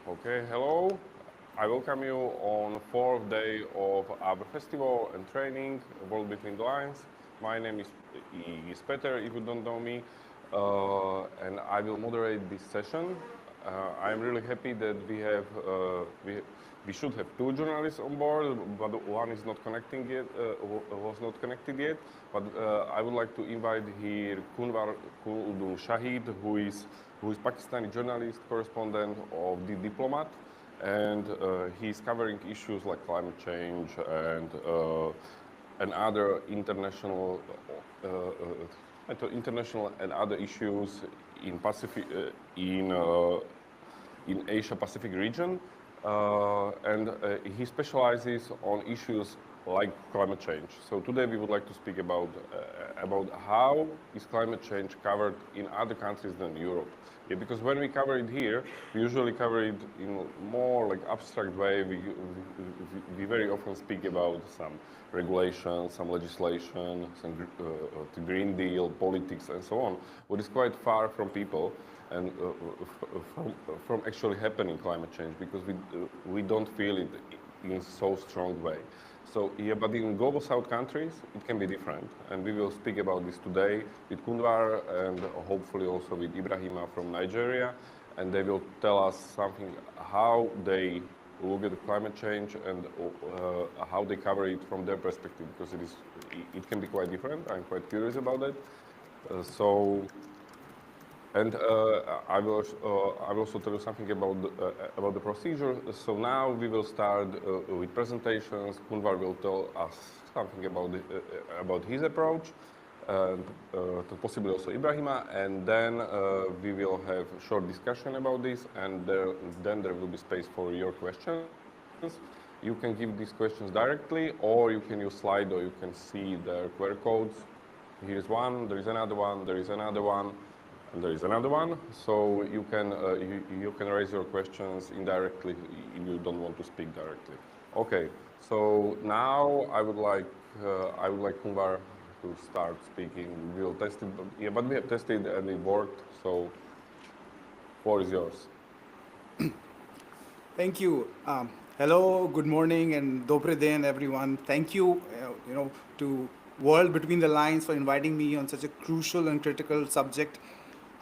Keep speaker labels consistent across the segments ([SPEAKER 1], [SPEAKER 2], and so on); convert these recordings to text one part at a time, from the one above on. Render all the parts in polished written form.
[SPEAKER 1] Okay, hello. I welcome you on fourth day of our festival and training, World Between the Lines. My name is Peter, if you don't know me, and I will moderate this session. I'm really happy that we should have two journalists on board, but one is not connecting yet, was not connected yet. But I would like to invite here Kunwar Kuldul Shahid, who is Pakistani journalist, correspondent of The Diplomat, and he's covering issues like climate change and other international and other issues in Pacific in Asia Pacific region, and he specializes on issues like climate change. So today we would like to speak about how is climate change covered in other countries than Europe. Yeah, because when we cover it here, we usually cover it in more like abstract way. We very often speak about some regulations, some legislation, the Green Deal, politics, and so on, what is quite far from people and from actually happening climate change because we don't feel it in so strong way. So yeah, but in global south countries, it can be different. And we will speak about this today with Kundwar and hopefully also with Ibrahima from Nigeria. And they will tell us something, how they look at the climate change and how they cover it from their perspective, because it can be quite different. I'm quite curious about that. So and I will also tell you something about the procedure. So now we will start with presentations. Kunvar will tell us something about his approach, and possibly also Ibrahima, and then we will have a short discussion about this, and then there will be space for your questions. You can give these questions directly, or you can use Slido. You can see the QR codes. Here is one. There is another one. There is another one. And there is another one, so you can raise your questions indirectly if you don't want to speak directly. Okay, so now I would like Kunvar to start speaking. We'll test it, yeah, but we have tested and it worked. So, floor is yours.
[SPEAKER 2] Thank you. Hello, good morning, and dobre den, everyone. Thank you, to World Between the Lines for inviting me on such a crucial and critical subject.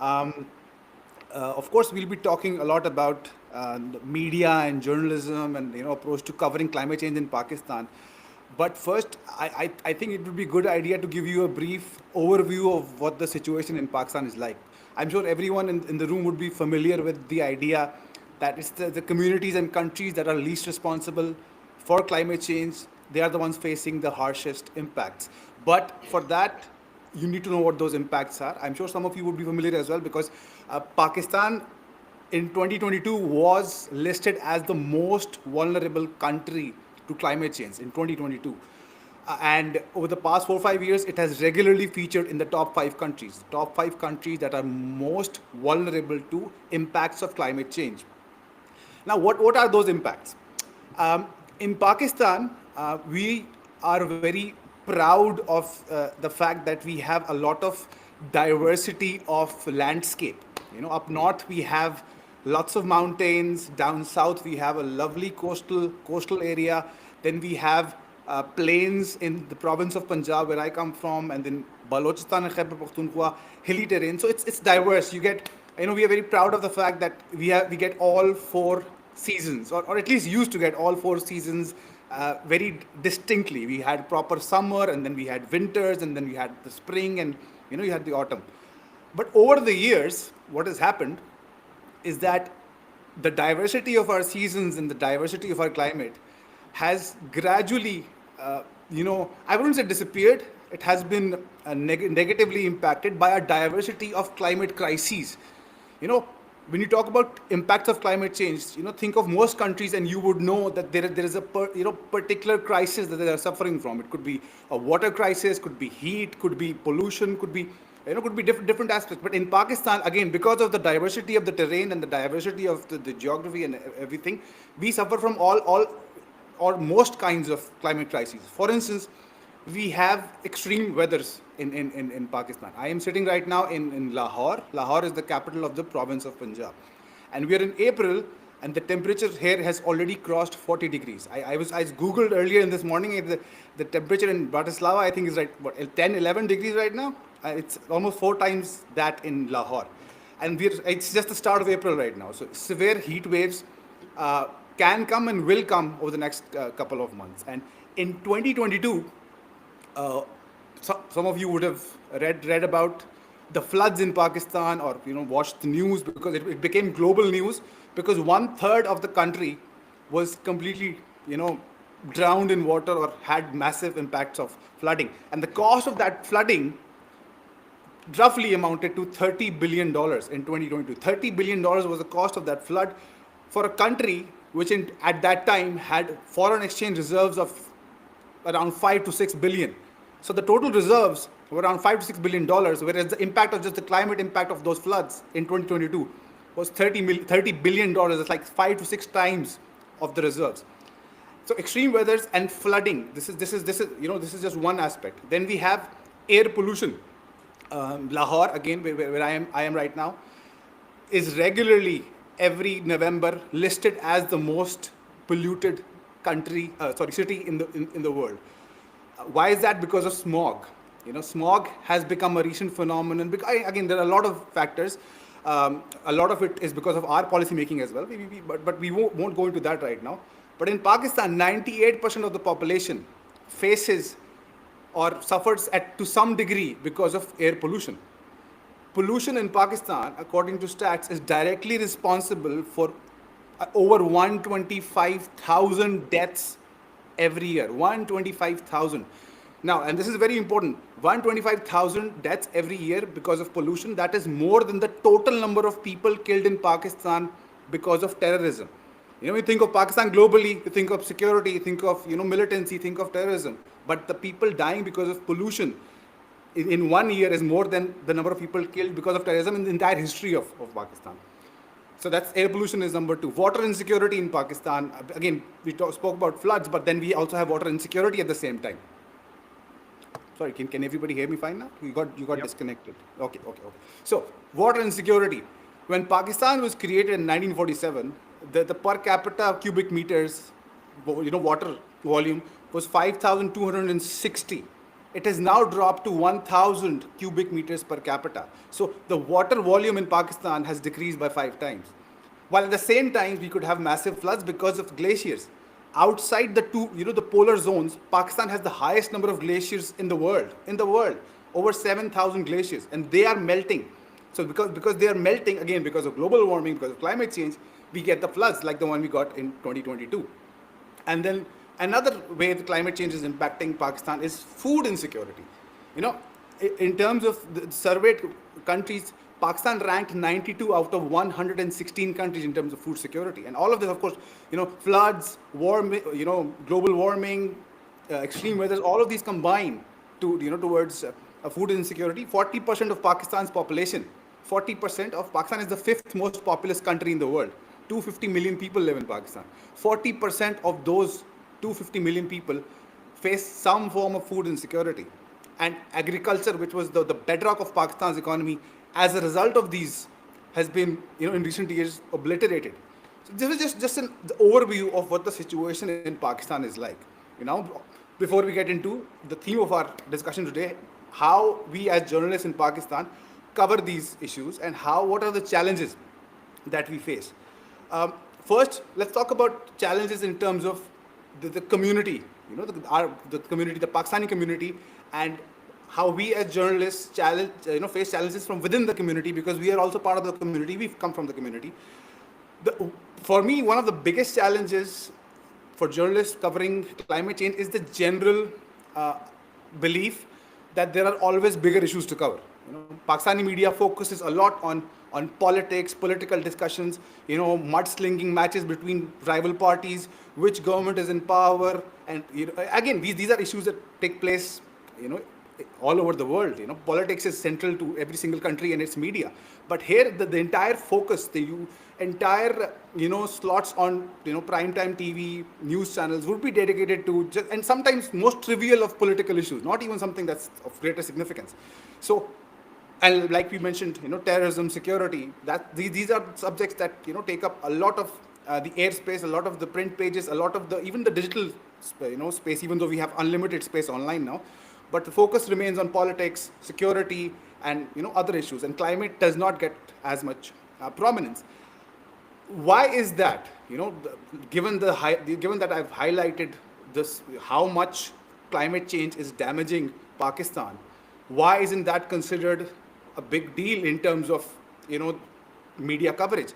[SPEAKER 2] Um, of course, we'll be talking a lot about the media and journalism and approach to covering climate change in Pakistan. But first, I think it would be a good idea to give you a brief overview of what the situation in Pakistan is like. I'm sure everyone in the room would be familiar with the idea that it's the communities and countries that are least responsible for climate change. They are the ones facing the harshest impacts. But for that, you need to know what those impacts are. I'm sure some of you would be familiar as well because Pakistan in 2022 was listed as the most vulnerable country to climate change in 2022. And over the past 4 or 5 years, it has regularly featured in the top five countries that are most vulnerable to impacts of climate change. Now, what are those impacts? In Pakistan, we are very proud of the fact that we have a lot of diversity of landscape. Up north we have lots of mountains. Down south we have a lovely coastal area. Then we have plains in the province of Punjab, where I come from, and then Balochistan and Khyber Pakhtunkhwa, hilly terrain. So it's diverse. We are very proud of the fact that we get all four seasons, or at least used to get all four seasons very distinctly. We had proper summer, and then we had winters, and then we had the spring, and you had the autumn. But over the years, what has happened is that the diversity of our seasons and the diversity of our climate has gradually, I wouldn't say disappeared. It has been negatively impacted by a diversity of climate crises. You know, when you talk about impacts of climate change, think of most countries, and you would know that there is a particular crisis that they are suffering from. It could be a water crisis, could be heat, could be pollution, could be different aspects. But in Pakistan, again, because of the diversity of the terrain and the diversity of the geography and everything, we suffer from all or most kinds of climate crises. For instance, we have extreme weathers in Pakistan. I am sitting right now in Lahore. Lahore is the capital of the province of Punjab. And we are in April, and the temperature here has already crossed 40 degrees. I googled earlier in this morning, and the temperature in Bratislava, I think, is right, what, 10, 11 degrees right now. It's almost 4 times that in Lahore, and it's just the start of April right now. So severe heat waves can come and will come over the next couple of months. And in 2022, some of you would have read about the floods in Pakistan, or watched the news, because it became global news, because 1/3 of the country was completely drowned in water or had massive impacts of flooding. And the cost of that flooding roughly amounted to $30 billion in 2022. $30 billion was the cost of that flood for a country which at that time had foreign exchange reserves of around 5 to 6 billion. So the total reserves were around $5 to $6 billion, whereas the impact of just the climate impact of those floods in 2022 was $30 billion. It's like 5 to 6 times of the reserves. So extreme weathers and flooding. This is just one aspect. Then we have air pollution. Lahore, again, where I am right now, is regularly every November listed as the most polluted city in the world. Why is that? Because of smog. Smog has become a recent phenomenon. Again, there are a lot of factors. A lot of it is because of our policy making as well. But we won't go into that right now. But in Pakistan, 98% of the population faces or suffers to some degree because of air pollution. Pollution in Pakistan, according to stats, is directly responsible for over 125,000 deaths every year. 125,000. Now, and this is very important, 125,000 deaths every year because of pollution. That is more than the total number of people killed in Pakistan because of terrorism. You think of Pakistan globally, you think of security, you think of militancy, you think of terrorism. But the people dying because of pollution in 1 year is more than the number of people killed because of terrorism in the entire history of Pakistan. So that's air pollution is number 2. Water insecurity in Pakistan. Again, we spoke about floods, but then we also have water insecurity at the same time. Sorry, can everybody hear me fine now? You got yep. Disconnected. Okay. So water insecurity. When Pakistan was created in 1947, the per capita cubic meters, water volume was 5,260. It has now dropped to 1,000 cubic meters per capita. So the water volume in Pakistan has decreased by 5 times. While at the same time, we could have massive floods because of glaciers. Outside the the polar zones, Pakistan has the highest number of glaciers in the world. Over 7,000 glaciers, and they are melting. So because they are melting, again, because of global warming, because of climate change, we get the floods like the one we got in 2022. And then another way the climate change is impacting Pakistan is food insecurity. In terms of the surveyed countries, Pakistan ranked 92 out of 116 countries in terms of food security. And all of this, of course, floods, global warming, extreme weathers, all of these combine towards food insecurity. 40% of Pakistan's population, 40% of Pakistan is the 5th most populous country in the world. 250 million people live in Pakistan. 40% of those 250 million people face some form of food insecurity. And agriculture, which was the bedrock of Pakistan's economy, as a result of these, has been, in recent years, obliterated. So this is just an overview of what the situation in Pakistan is like. Before we get into the theme of our discussion today, how we as journalists in Pakistan cover these issues and what are the challenges that we face. First, let's talk about challenges in terms of the community, the community, the Pakistani community, and how we as journalists face challenges from within the community, because we are also part of the community. We've come from the community. For me, one of the biggest challenges for journalists covering climate change is the general belief that there are always bigger issues to cover. Pakistani media focuses a lot on politics, political discussions, mudslinging matches between rival parties, which government is in power, and again, these are issues that take place, all over the world. Politics is central to every single country and its media. But here, the entire focus, the entire slots on primetime TV news channels would be dedicated to and sometimes most trivial of political issues, not even something that's of greater significance. So, and like we mentioned, terrorism, security, these are subjects that take up a lot of the airspace, a lot of the print pages, a lot of the even the digital space, even though we have unlimited space online now. But the focus remains on politics, security, and other issues. And climate does not get as much prominence. Why is that? Given given that I've highlighted this, how much climate change is damaging Pakistan, why isn't that considered a big deal in terms of media coverage?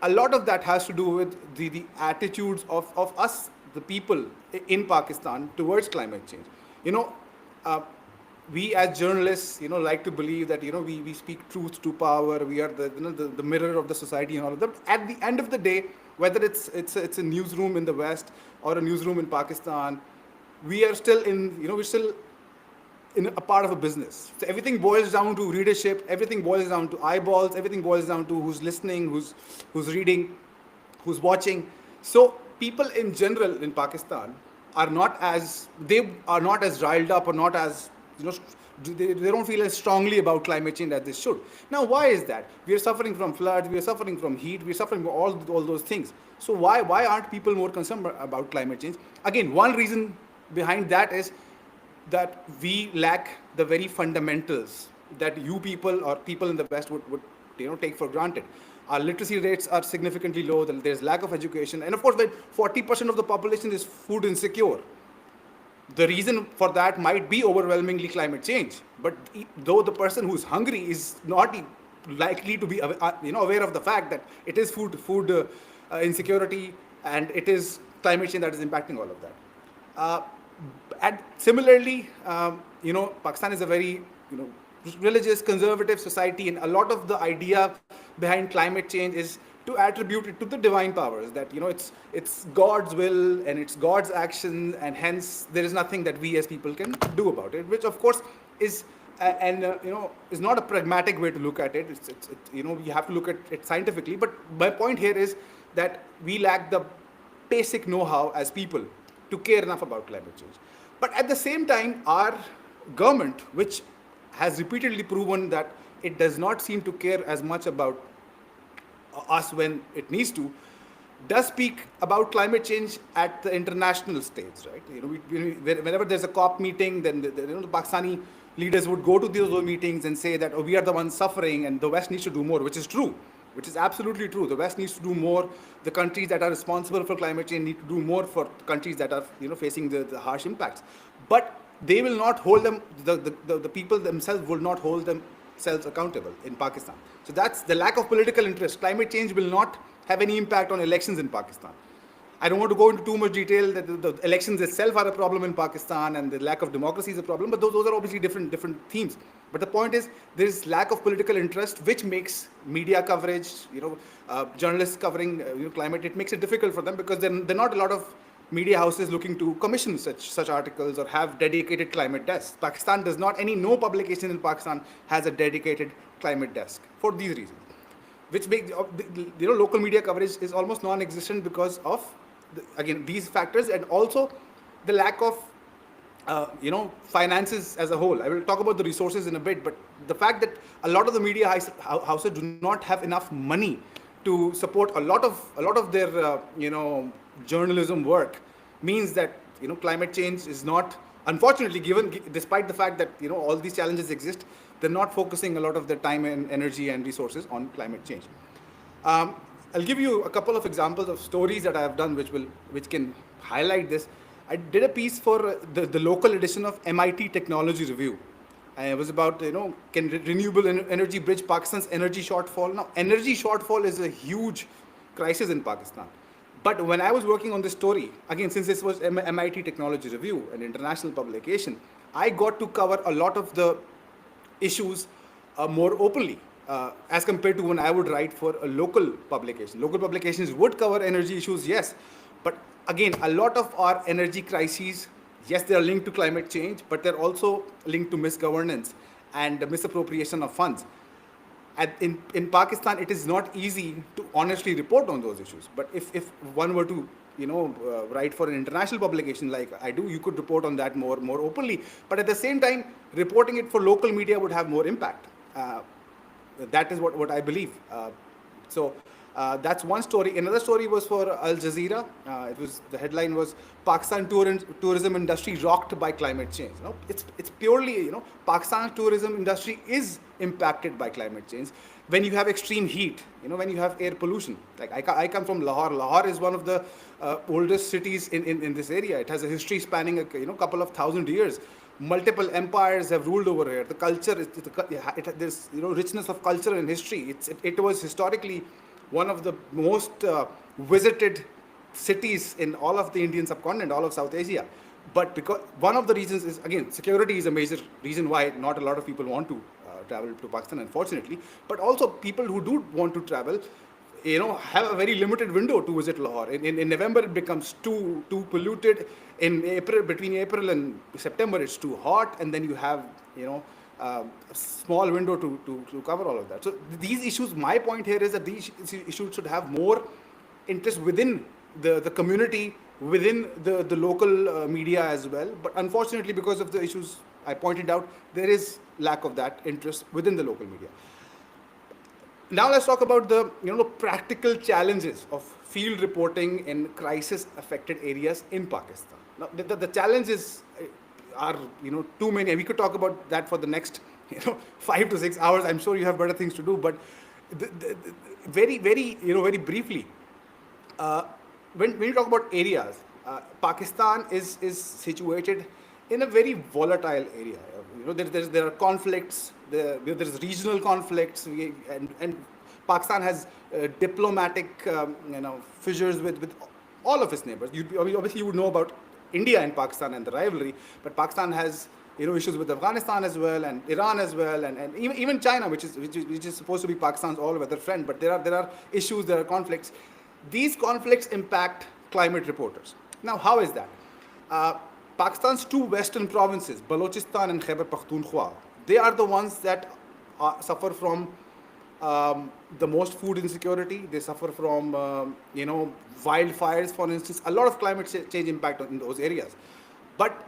[SPEAKER 2] A lot of that has to do with the attitudes of us, the people in Pakistan, towards climate change. Uh, we as journalists, like to believe that we speak truth to power. We are the mirror of the society and all of that. At the end of the day, whether it's a newsroom in the West or a newsroom in Pakistan, we are still we're still in a part of a business. So everything boils down to readership. Everything boils down to eyeballs. Everything boils down to who's listening, who's reading, who's watching. So people in general in Pakistan are not as riled up, or not as they don't feel as strongly about climate change as they should. Now, why is that? We are suffering from floods. We are suffering from heat. We are suffering from all those things. So why aren't people more concerned about climate change? Again, one reason behind that is that we lack the very fundamentals that you people or people in the West would take for granted. Our literacy rates are significantly low. There's lack of education, and of course, when 40% of the population is food insecure, the reason for that might be overwhelmingly climate change. But though the person who's hungry is not likely to be aware of the fact that it is food insecurity, and it is climate change that is impacting all of that. And similarly, Pakistan is a very religious, conservative society, and a lot of the idea behind climate change is to attribute it to the divine powers, that it's God's will and it's God's action, and hence there is nothing that we as people can do about it, which of course is is not a pragmatic way to look at it. You have to look at it scientifically. But my point here is that we lack the basic know-how as people to care enough about climate change. But at the same time, our government, which has repeatedly proven that it does not seem to care as much about us when it needs to, does speak about climate change at the international stage, right? Whenever there's a COP meeting, then the Pakistani leaders would go to those meetings and say that, oh, we are the ones suffering and the West needs to do more, which is true, which is absolutely true. The West needs to do more. The countries that are responsible for climate change need to do more for countries that are facing the harsh impacts. But they will not hold them, the people themselves will not hold themselves accountable in Pakistan. So that's the lack of political interest. Climate change will not have any impact on elections in Pakistan. I don't want to go into too much detail that the elections itself are a problem in Pakistan and the lack of democracy is a problem, but those are obviously different themes. But the point is, there is lack of political interest, which makes media coverage, journalists covering climate, it makes it difficult for them, because there are not a lot of media houses looking to commission such articles or have dedicated climate desks. Pakistan does not, no publication in Pakistan has a dedicated climate desk for these reasons, which makes local media coverage is almost non-existent because of again these factors, and also the lack of finances as a whole. I will talk about the resources in a bit, but the fact that a lot of the media houses do not have enough money to support a lot of their journalism work means that climate change is not, unfortunately, given despite the fact that all these challenges exist, they're not focusing a lot of their time and energy and resources on climate change. I'll give you a couple of examples of stories that I have done which can highlight this. I did a piece for the local edition of MIT Technology Review. And it was about, can renewable energy bridge Pakistan's energy shortfall? Now, energy shortfall is a huge crisis in Pakistan. But when I was working on this story, again, since this was MIT Technology Review, an international publication, I got to cover a lot of the issues more openly as compared to when I would write for a local publication. Local publications would cover energy issues, yes, but again, a lot of our energy crises, yes, they are linked to climate change, but they're also linked to misgovernance and misappropriation of funds. In Pakistan, it is not easy to honestly report on those issues. But if one were to write for an international publication like I do, you could report on that more openly. But at the same time, reporting it for local media would have more impact. That is what I believe. So That's one story. Another story was for Al Jazeera. The headline was Pakistan tourism industry rocked by climate change. It's purely, Pakistan's tourism industry is impacted by climate change. When you have extreme heat, when you have air pollution. Like I come from Lahore. Lahore is one of the oldest cities in this area. It has a history spanning a couple of thousand years. Multiple empires have ruled over here. The culture, there's richness of culture and history. It was historically one of the most visited cities in all of the Indian subcontinent, all of South Asia. But because one of the reasons is, again, security is a major reason why not a lot of people want to travel to Pakistan, unfortunately. But also people who do want to travel, have a very limited window to visit Lahore. In November, it becomes too polluted. In April, between April and September, it's too hot, and then you have, a small window to cover all of that. So these issues, my point here is that these issues should have more interest within the community, within the local media as well. But unfortunately, because of the issues I pointed out, there is lack of that interest within the local media. Now let's talk about the practical challenges of field reporting in crisis-affected areas in Pakistan. Now the challenges are too many. We could talk about that for the next 5 to 6 hours. I'm sure you have better things to do. But very briefly, when you talk about areas, Pakistan is situated in a very volatile area. There are conflicts. There's regional conflicts, and Pakistan has diplomatic fissures with all of its neighbors. Obviously you would know about India and Pakistan and the rivalry, but Pakistan has issues with Afghanistan as well, and Iran as well, and even China, which is supposed to be Pakistan's all-weather friend. But there are issues, there are conflicts. These conflicts impact climate reporters. Now, how is that? Pakistan's two western provinces, Balochistan and Khyber Pakhtunkhwa, they are the ones that suffer from the most food insecurity. They suffer from wildfires, for instance. A lot of climate change impact in those areas. But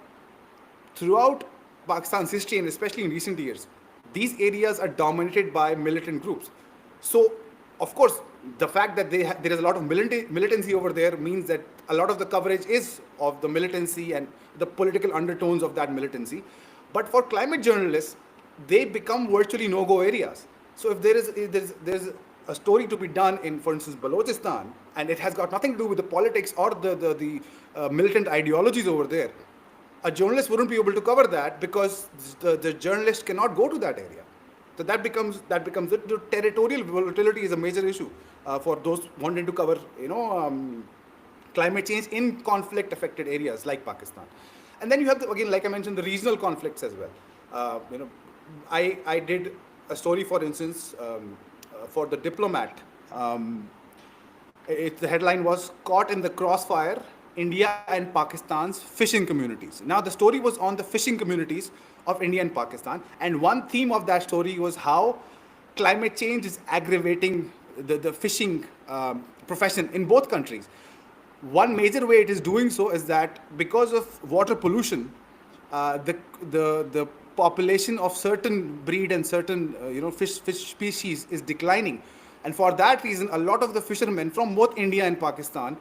[SPEAKER 2] throughout Pakistan's history, and especially in recent years, these areas are dominated by militant groups. So, of course, the fact that there is a lot of militancy over there means that a lot of the coverage is of the militancy and the political undertones of that militancy. But for climate journalists, they become virtually no-go areas. So if there's a story to be done in, for instance, Balochistan, and it has got nothing to do with the politics or the militant ideologies over there, a journalist wouldn't be able to cover that because the journalist cannot go to that area. So that becomes the territorial volatility is a major issue for those wanting to cover climate change in conflict-affected areas like Pakistan. And then you have again, like I mentioned, the regional conflicts as well. I did a story, for instance, for The Diplomat. The headline was "Caught in the Crossfire: India and Pakistan's Fishing Communities." Now, the story was on the fishing communities of India and Pakistan, and one theme of that story was how climate change is aggravating the fishing profession in both countries. One major way it is doing so is that because of water pollution, the population of certain breed and certain fish species is declining, and for that reason, a lot of the fishermen from both India and Pakistan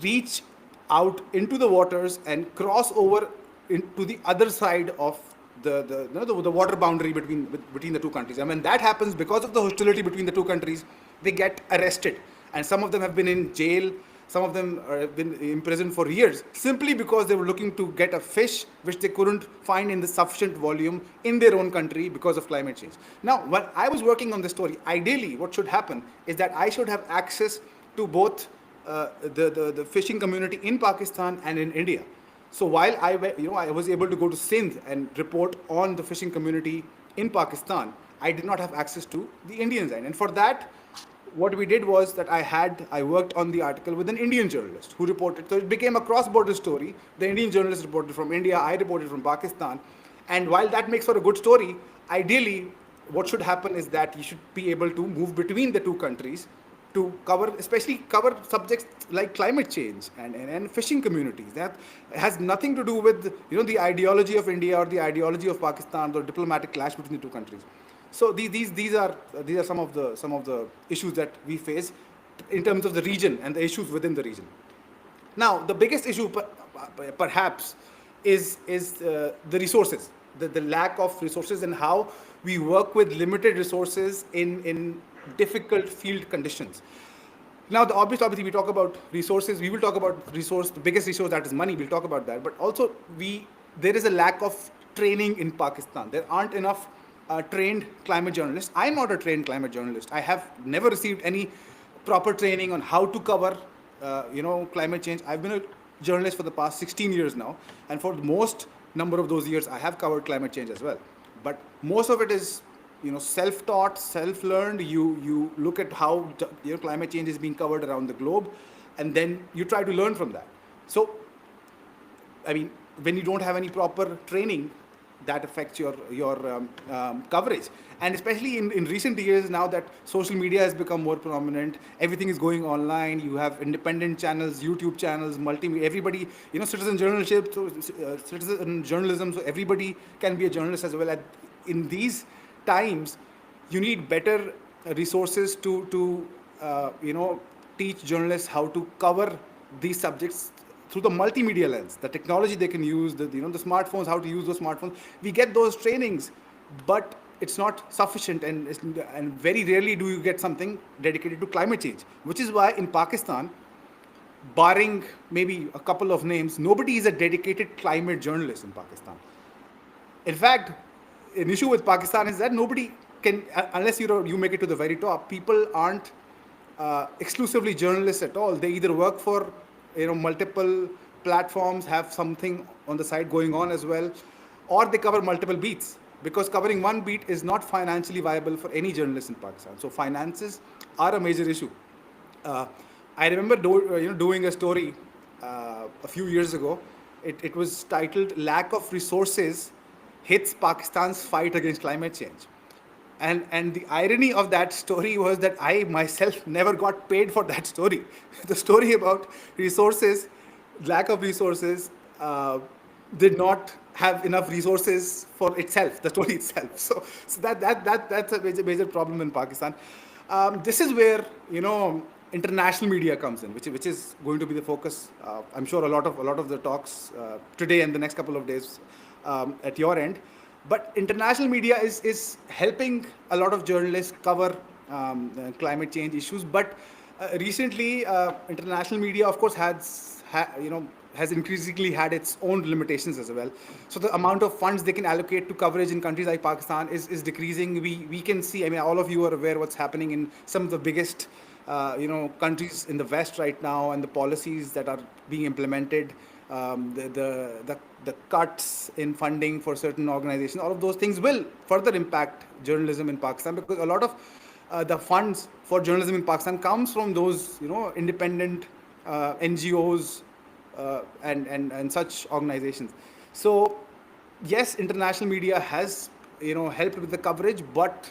[SPEAKER 2] reach out into the waters and cross over into the other side of the water boundary between the two countries. And when that happens, because of the hostility between the two countries, they get arrested, and some of them have been in jail. Some of them have been imprisoned for years simply because they were looking to get a fish which they couldn't find in the sufficient volume in their own country because of climate change. Now, when I was working on this story, ideally what should happen is that I should have access to both the fishing community in Pakistan and in India. So while I was able to go to Sindh and report on the fishing community in Pakistan, I did not have access to the Indian side. And for that, what we did was that I worked on the article with an Indian journalist who reported. So it became a cross-border story. The Indian journalist reported from India, I reported from Pakistan. And while that makes for a good story, ideally, what should happen is that you should be able to move between the two countries to especially cover subjects like climate change and fishing communities. That has nothing to do with the ideology of India or the ideology of Pakistan or diplomatic clash between the two countries. So these are some of the issues that we face in terms of the region and the issues within the region. Now, the biggest issue perhaps is the resources, the lack of resources, and how we work with limited resources in difficult field conditions. Now, obviously, we talk about resources. We will talk about resource, the biggest resource, that is money. We'll talk about that. But also, there is a lack of training in Pakistan. There aren't enough trained climate journalists. I'm not a trained climate journalist. I have never received any proper training on how to cover, climate change. I've been a journalist for the past 16 years now, and for the most number of those years, I have covered climate change as well. But most of it is, self-taught, self-learned. You look at how climate change is being covered around the globe, and then you try to learn from that. So, I mean, when you don't have any proper training, that affects your coverage. And especially in recent years, now that social media has become more prominent, everything is going online. You have independent channels, YouTube channels, multimedia. Everybody, citizen journalism, so everybody can be a journalist as well. And in these times, you need better resources to teach journalists how to cover these subjects through the multimedia lens, the technology they can use, the smartphones, how to use those smartphones. We get those trainings, but it's not sufficient, and very rarely do you get something dedicated to climate change, which is why in Pakistan, barring maybe a couple of names, nobody is a dedicated climate journalist in Pakistan. In fact, an issue with Pakistan is that nobody can, unless you make it to the very top, people aren't exclusively journalists at all. They either work for multiple platforms, have something on the side going on as well, or they cover multiple beats, because covering one beat is not financially viable for any journalist in Pakistan. So finances are a major issue. I remember doing a story a few years ago. It was titled "Lack of Resources Hits Pakistan's Fight Against Climate Change." And the irony of that story was that I myself never got paid for that story. The story about resources, lack of resources, did not have enough resources for itself, the story itself. So that's a major problem in Pakistan. This is where international media comes in, which is going to be the focus. I'm sure a lot of the talks today and the next couple of days at your end. But international media is helping a lot of journalists cover climate change issues. But recently, international media, of course, has increasingly had its own limitations as well. So the amount of funds they can allocate to coverage in countries like Pakistan is decreasing. We can see, I mean, all of you are aware what's happening in some of the biggest countries in the West right now, and the policies that are being implemented. The cuts in funding for certain organizations, all of those things will further impact journalism in Pakistan, because a lot of the funds for journalism in Pakistan comes from those independent NGOs and such organizations. So yes, international media has helped with the coverage, but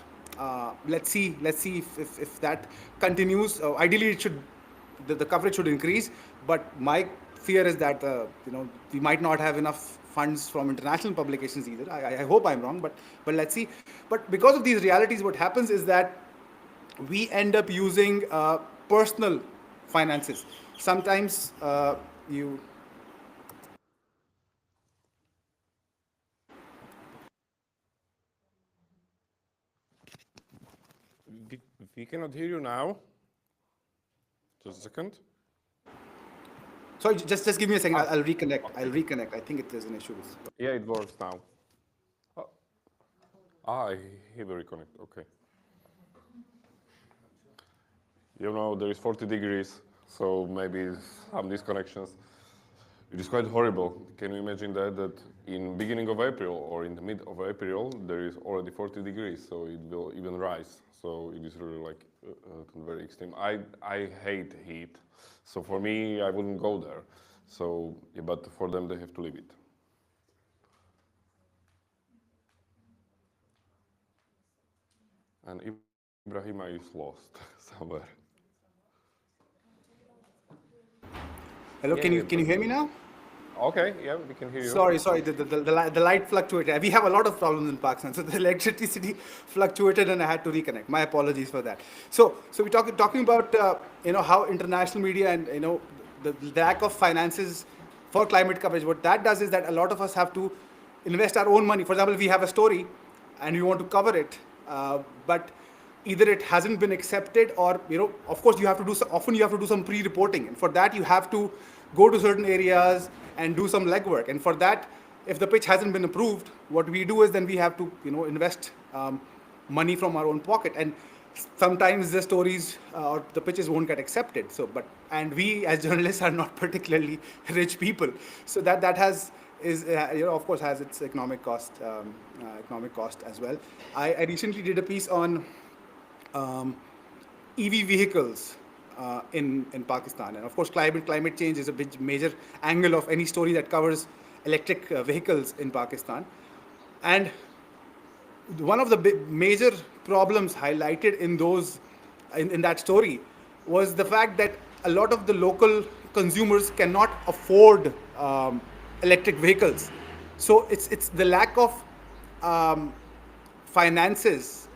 [SPEAKER 2] let's see if that continues. Ideally, the coverage should increase, but my fear is that we might not have enough funds from international publications either. I hope I'm wrong, but let's see. But because of these realities, what happens is that we end up using personal finances. Sometimes you.
[SPEAKER 1] We cannot hear you now. Just a second.
[SPEAKER 2] Sorry, just give me a second. I'll reconnect. I think there's an issue with.
[SPEAKER 1] Yeah, it works now. He will reconnect. Okay. There is 40 degrees, so maybe some disconnections. It is quite horrible. Can you imagine that in beginning of April or in the mid of April, there is already 40 degrees, so it will even rise. So it is really like very extreme. I hate heat. So for me, I wouldn't go there. So, yeah, but for them, they have to live it. And Ibrahima is lost somewhere.
[SPEAKER 2] Hello, can you hear me now?
[SPEAKER 1] Okay, yeah, we can hear you.
[SPEAKER 2] Sorry, the light fluctuated. We have a lot of problems in Pakistan, so the electricity fluctuated, and I had to reconnect. My apologies for that. So we're talking about how international media and the lack of finances for climate coverage. What that does is that a lot of us have to invest our own money. For example, if we have a story and we want to cover it, but either it hasn't been accepted, or of course you have to do often you have to do some pre-reporting, and for that you have to go to certain areas and do some legwork. And for that, if the pitch hasn't been approved, what we do is then we have to invest money from our own pocket, and sometimes the stories or the pitches won't get accepted. And we as journalists are not particularly rich people, so that has is of course has its economic cost as well. I recently did a piece on EV vehicles in Pakistan, and of course climate change is a big major angle of any story that covers electric vehicles in Pakistan. And one of the major problems highlighted in that story was the fact that a lot of the local consumers cannot afford electric vehicles. So it's the lack of finances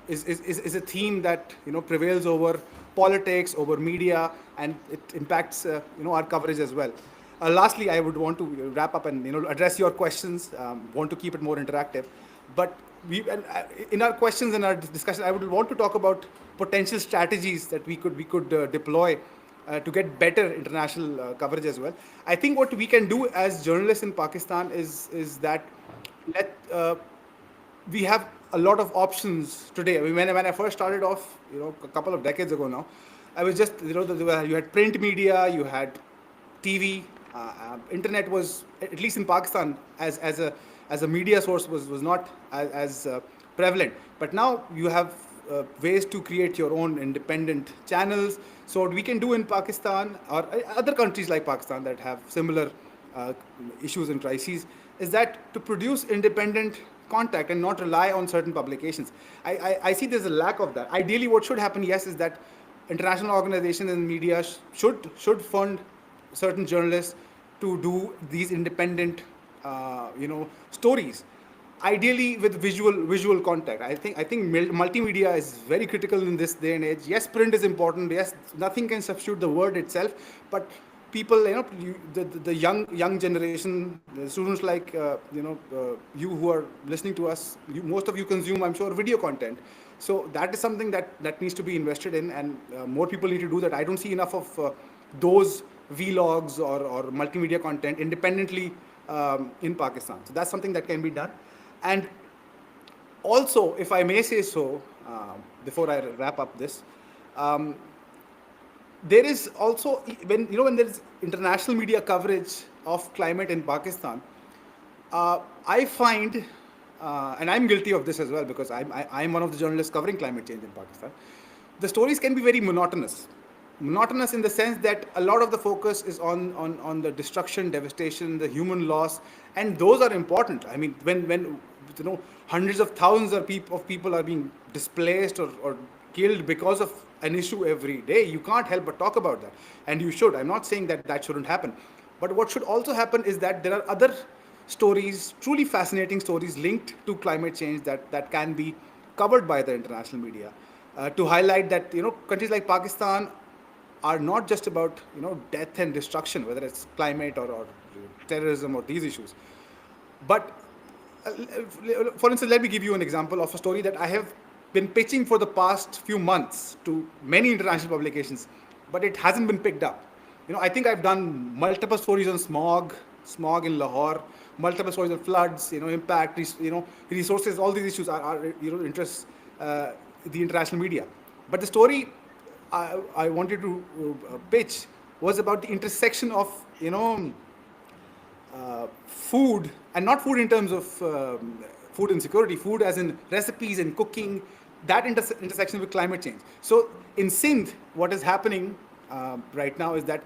[SPEAKER 2] is a theme that prevails over politics, over media, and it impacts our coverage as well. Lastly, I would want to wrap up and address your questions. Want to keep it more interactive, but in our questions and our discussion, I would want to talk about potential strategies that we could deploy to get better international coverage as well. I think what we can do as journalists in Pakistan is that we have a lot of options today. I mean, when I first started off, a couple of decades ago now, I was just, you had print media, you had TV, internet was, at least in Pakistan, as a media source was not as prevalent. But now you have ways to create your own independent channels. So what we can do in Pakistan or other countries like Pakistan that have similar issues and crises is that to produce independent contact and not rely on certain publications. I see there's a lack of that. Ideally, what should happen, yes, is that international organizations and media should fund certain journalists to do these independent, stories. Ideally, with visual contact. I think multimedia is very critical in this day and age. Yes, print is important. Yes, nothing can substitute the word itself, but people, the young generation, the students like you who are listening to us, most of you consume, I'm sure, video content. So that is something that needs to be invested in, and more people need to do that. I don't see enough of those vlogs or multimedia content independently in Pakistan. So that's something that can be done. And also, if I may say so, before I wrap up this, there is also, when there is international media coverage of climate in Pakistan, I find, and I'm guilty of this as well because I'm one of the journalists covering climate change in Pakistan, the stories can be very monotonous. Monotonous in the sense that a lot of the focus is on the destruction, devastation, the human loss, and those are important. I mean, when hundreds of thousands of people are being displaced or killed because of an issue every day, you can't help but talk about that, and you should. I'm not saying that shouldn't happen, but what should also happen is that there are other stories, truly fascinating stories linked to climate change that can be covered by the international media to highlight that countries like Pakistan are not just about death and destruction, whether it's climate or terrorism or these issues. But for instance, let me give you an example of a story that I have been pitching for the past few months to many international publications, but it hasn't been picked up. I think I've done multiple stories on smog in Lahore, multiple stories on floods, impact, resources. All these issues are interests the international media. But the story I wanted to pitch was about the intersection of food, and not food in terms of food insecurity, food as in recipes and cooking, that intersection with climate change. So in Sindh, what is happening right now is that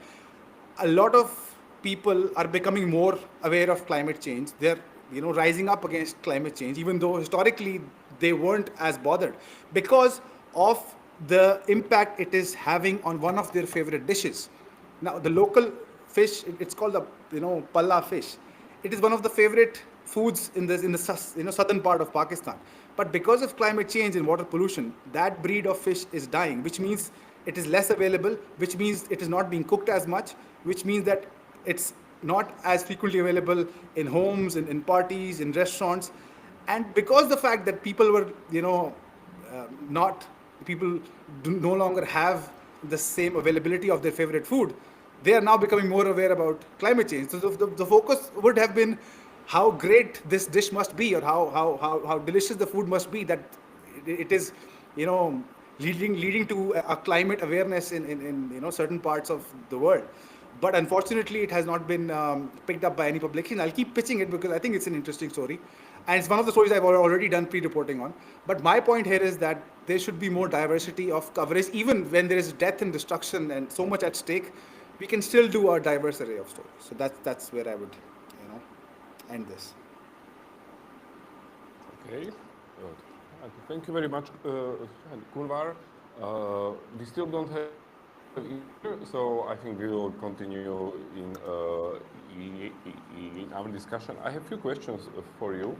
[SPEAKER 2] a lot of people are becoming more aware of climate change. They're rising up against climate change, even though historically they weren't as bothered because of the impact it is having on one of their favorite dishes. Now, the local fish. It's called the palla fish. It is one of the favorite foods in the southern part of Pakistan. But because of climate change and water pollution, that breed of fish is dying, which means it is less available, which means it is not being cooked as much, which means that it's not as frequently available in homes, in parties, in restaurants. And because the fact that people were, not people no longer have the same availability of their favorite food, they are now becoming more aware about climate change. So the focus would have been how great this dish must be, or how delicious the food must be, that it is, leading to a climate awareness in certain parts of the world. But unfortunately, it has not been picked up by any publication. I'll keep pitching it because I think it's an interesting story. And it's one of the stories I've already done pre-reporting on. But my point here is that there should be more diversity of coverage. Even when there is death and destruction and so much at stake, we can still do a diverse array of stories. So that's where I would, end this.
[SPEAKER 1] Okay. Thank you very much, Kunvar. We still don't have here, so I think we will continue in our discussion. I have a few questions for you.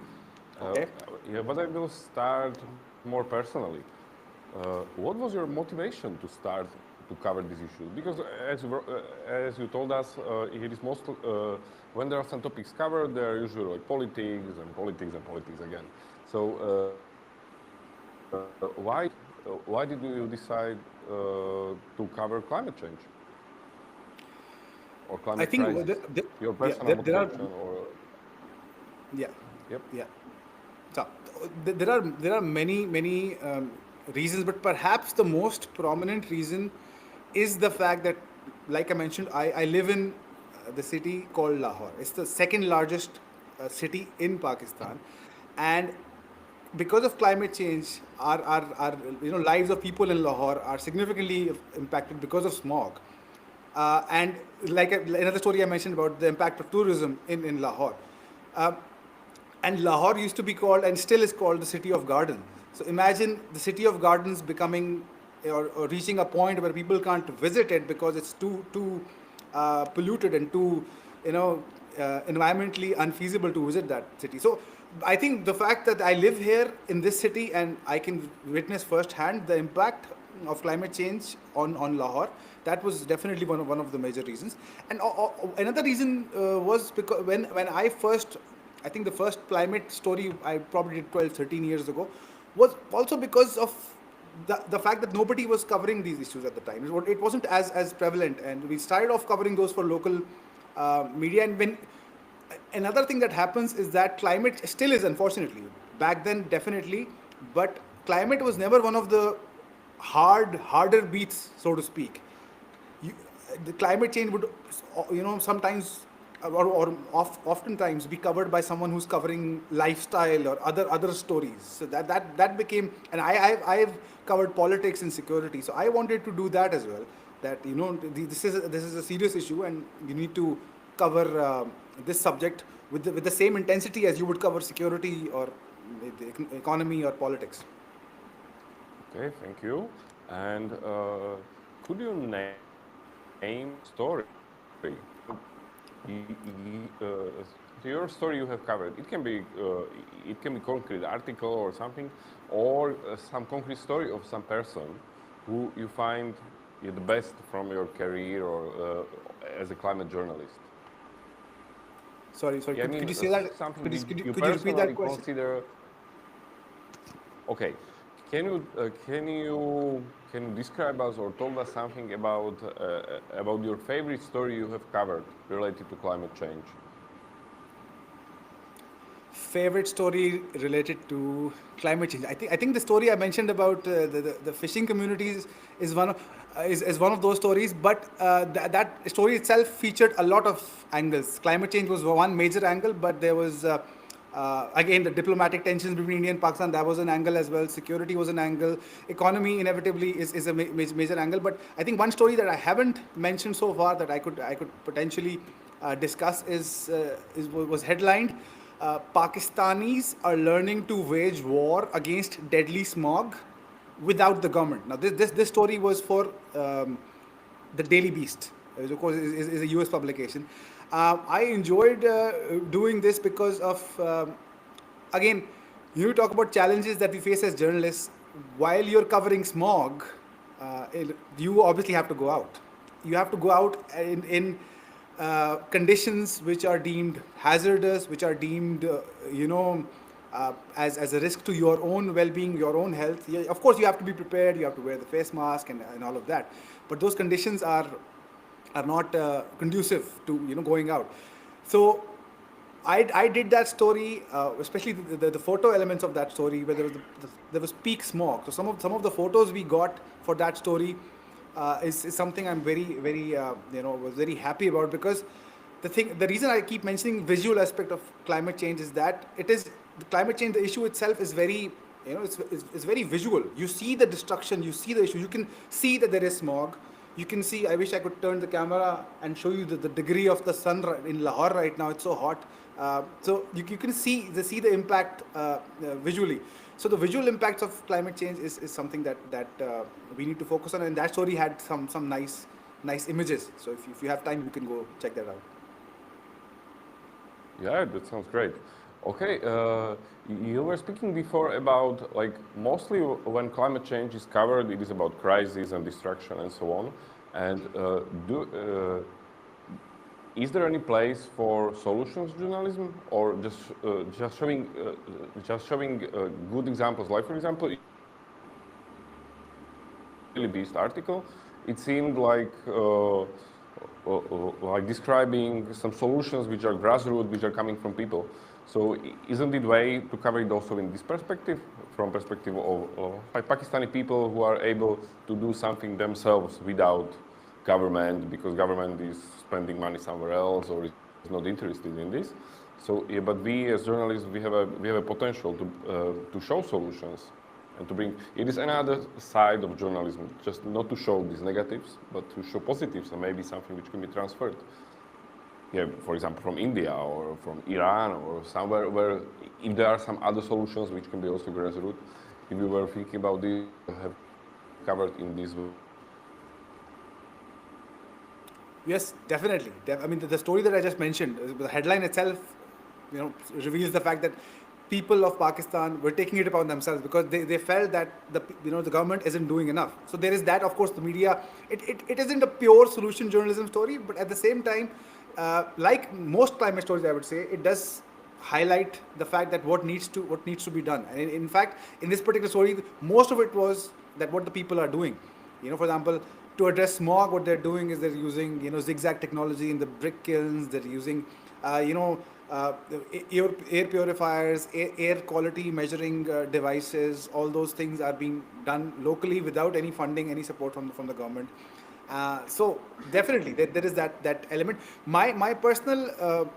[SPEAKER 2] Okay.
[SPEAKER 1] Yeah, but I will start more personally. What was your motivation to start to cover this issue? Because as you told us, it is most when there are some topics covered, there are usually like politics and politics and politics again. So why did you decide to cover climate change or climate
[SPEAKER 2] I think
[SPEAKER 1] crisis? Your personal
[SPEAKER 2] there are,
[SPEAKER 1] motivation or
[SPEAKER 2] yeah.
[SPEAKER 1] yep.
[SPEAKER 2] Yeah. So there are many reasons, but perhaps the most prominent reason is the fact that, like I mentioned, I live in the city called Lahore. It's the second largest city in Pakistan, and because of climate change, our lives of people in Lahore are significantly impacted because of smog. And like another story I mentioned about the impact of tourism in Lahore. Uh, and Lahore used to be called, and still is called, the city of gardens. So imagine the city of gardens becoming, or reaching a point where people can't visit it because it's too polluted and too, environmentally unfeasible to visit that city. So I think the fact that I live here in this city and I can witness firsthand the impact of climate change on Lahore, that was definitely one of the major reasons. And another reason was because when I think the first climate story I probably did 12, 13 years ago, was also because of the fact that nobody was covering these issues at the time. It wasn't as prevalent, and we started off covering those for local media. And when another thing that happens is that climate still is, unfortunately, back then definitely, but climate was never one of the harder beats, so to speak. you, the climate change would, sometimes oftentimes be covered by someone who's covering lifestyle or other stories. So that became, and I've covered politics and security, so I wanted to do that as well. That this is a serious issue, and you need to cover this subject with the same intensity as you would cover security or the economy or politics.
[SPEAKER 1] Okay, thank you. And could you name story? Your story you have covered. It can be concrete article or something, or some concrete story of some person who you find the best from your career or as a climate journalist.
[SPEAKER 2] Sorry.
[SPEAKER 1] Yeah,
[SPEAKER 2] Could you say that?
[SPEAKER 1] Something
[SPEAKER 2] Could you repeat
[SPEAKER 1] personally
[SPEAKER 2] that question?
[SPEAKER 1] consider. Okay, can you describe us or tell us something about your favorite story you have covered related to climate change?
[SPEAKER 2] Favorite story related to climate change. I think the story I mentioned about the fishing communities is one of those stories. But that story itself featured a lot of angles. Climate change was one major angle, but there was again the diplomatic tensions between India and Pakistan. That was an angle as well. Security was an angle. Economy inevitably is a major angle. But I think one story that I haven't mentioned so far that I could potentially discuss was headlined. Pakistanis are learning to wage war against deadly smog without the government. Now, this story was for the Daily Beast. which of course is a US publication. I enjoyed doing this because of, again, you talk about challenges that we face as journalists. While you're covering smog, you obviously have to go out. You have to go out in conditions which are deemed hazardous, which are deemed, as a risk to your own well-being, your own health. Yeah, of course, you have to be prepared. You have to wear the face mask and all of that. But those conditions are not conducive to going out. So I did that story, especially the photo elements of that story, where there was peak smog. So some of the photos we got for that story is something I'm very was very happy about, because the reason I keep mentioning visual aspect of climate change is that it is the climate change. The issue itself is very, it's very visual. You see the destruction, you see the issue, you can see that there is smog. You can see, I wish I could turn the camera and show you the degree of the sun in Lahore right now. It's so hot. So you can see the impact visually. So the visual impacts of climate change is something that we need to focus on. And that story had some nice images. So if you have time, you can go check that out.
[SPEAKER 1] Yeah, that sounds great. Okay, you were speaking before about, like, mostly when climate change is covered, it is about crisis and destruction and so on. And is there any place for solutions journalism, or just showing good examples? Like, for example, Daily Beast article, it seemed like describing some solutions which are grassroots, which are coming from people. So isn't it way to cover it also in this perspective, from perspective of Pakistani people who are able to do something themselves without government, because government is spending money somewhere else or is not interested in this. So yeah, but we as journalists, we have a potential to show solutions and to bring. It is another side of journalism, just not to show these negatives, but to show positives and maybe something which can be transferred. Yeah, for example, from India or from Iran or somewhere where, if there are some other solutions which can be also grassroots, if you were thinking about this, have covered in this way.
[SPEAKER 2] Yes, definitely. I mean, the story that I just mentioned, the headline itself, reveals the fact that people of Pakistan were taking it upon themselves because they felt that the government isn't doing enough. So there is that. Of course, the media, it isn't a pure solution journalism story, but at the same time, like most climate stories, I would say, it does highlight the fact that what needs to be done. And in fact, in this particular story, most of it was that what the people are doing. For example, to address smog, what they're doing is they're using zigzag technology in the brick kilns. They're using air purifiers, air quality measuring devices. All those things are being done locally without any funding, any support from the government. So definitely there is that element. My personal,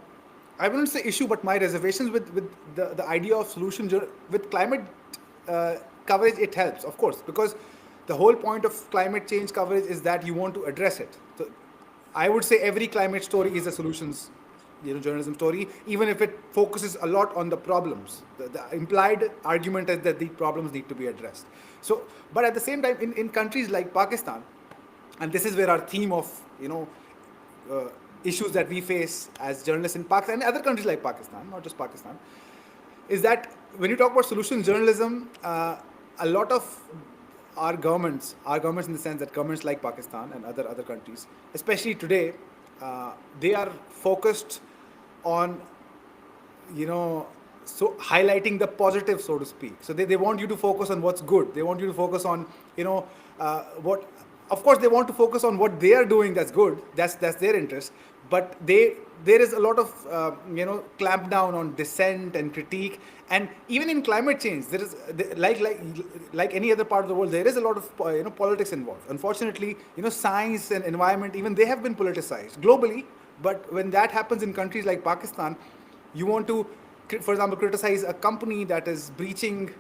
[SPEAKER 2] I wouldn't say issue, but my reservations with the idea of solution with climate coverage, it helps, of course, because the whole point of climate change coverage is that you want to address it. So I would say every climate story is a solutions journalism story, even if it focuses a lot on the problems. The implied argument is that the problems need to be addressed. So, but at the same time, in countries like Pakistan, and this is where our theme of issues that we face as journalists in Pakistan and other countries like Pakistan, not just Pakistan, is that when you talk about solution journalism, a lot of our governments in the sense that governments like Pakistan and other countries, especially today, they are focused on so highlighting the positive, so to speak. So they want you to focus on what's good. They want you to focus on what. Of course, they want to focus on what they are doing that's good. That's their interest. But there is a lot of clamp down on dissent and critique. And even in climate change, there is like any other part of the world, there is a lot of politics involved. Unfortunately, science and environment, even they have been politicized globally. But when that happens in countries like Pakistan, you want to, for example, criticize a company that is breaching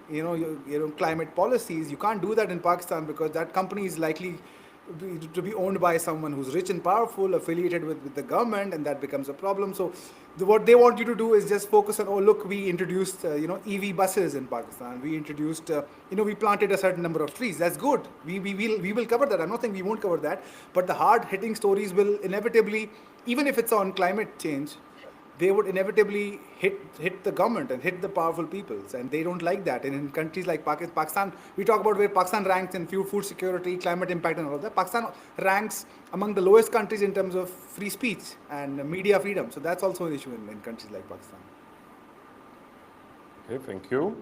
[SPEAKER 2] climate policies. You can't do that in Pakistan because that company is likely to be owned by someone who's rich and powerful, affiliated with the government, and that becomes a problem. So, what they want you to do is just focus on, oh, look, we introduced, EV buses in Pakistan. We introduced, we planted a certain number of trees. That's good. We will cover that. I'm not saying we won't cover that, but the hard hitting stories will inevitably, even if it's on climate change, they would inevitably hit the government and hit the powerful peoples, and they don't like that. And in countries like Pakistan, we talk about where Pakistan ranks in food security, climate impact, and all of that. Pakistan ranks among the lowest countries in terms of free speech and media freedom. So that's also an issue in countries like Pakistan.
[SPEAKER 1] Okay, thank you.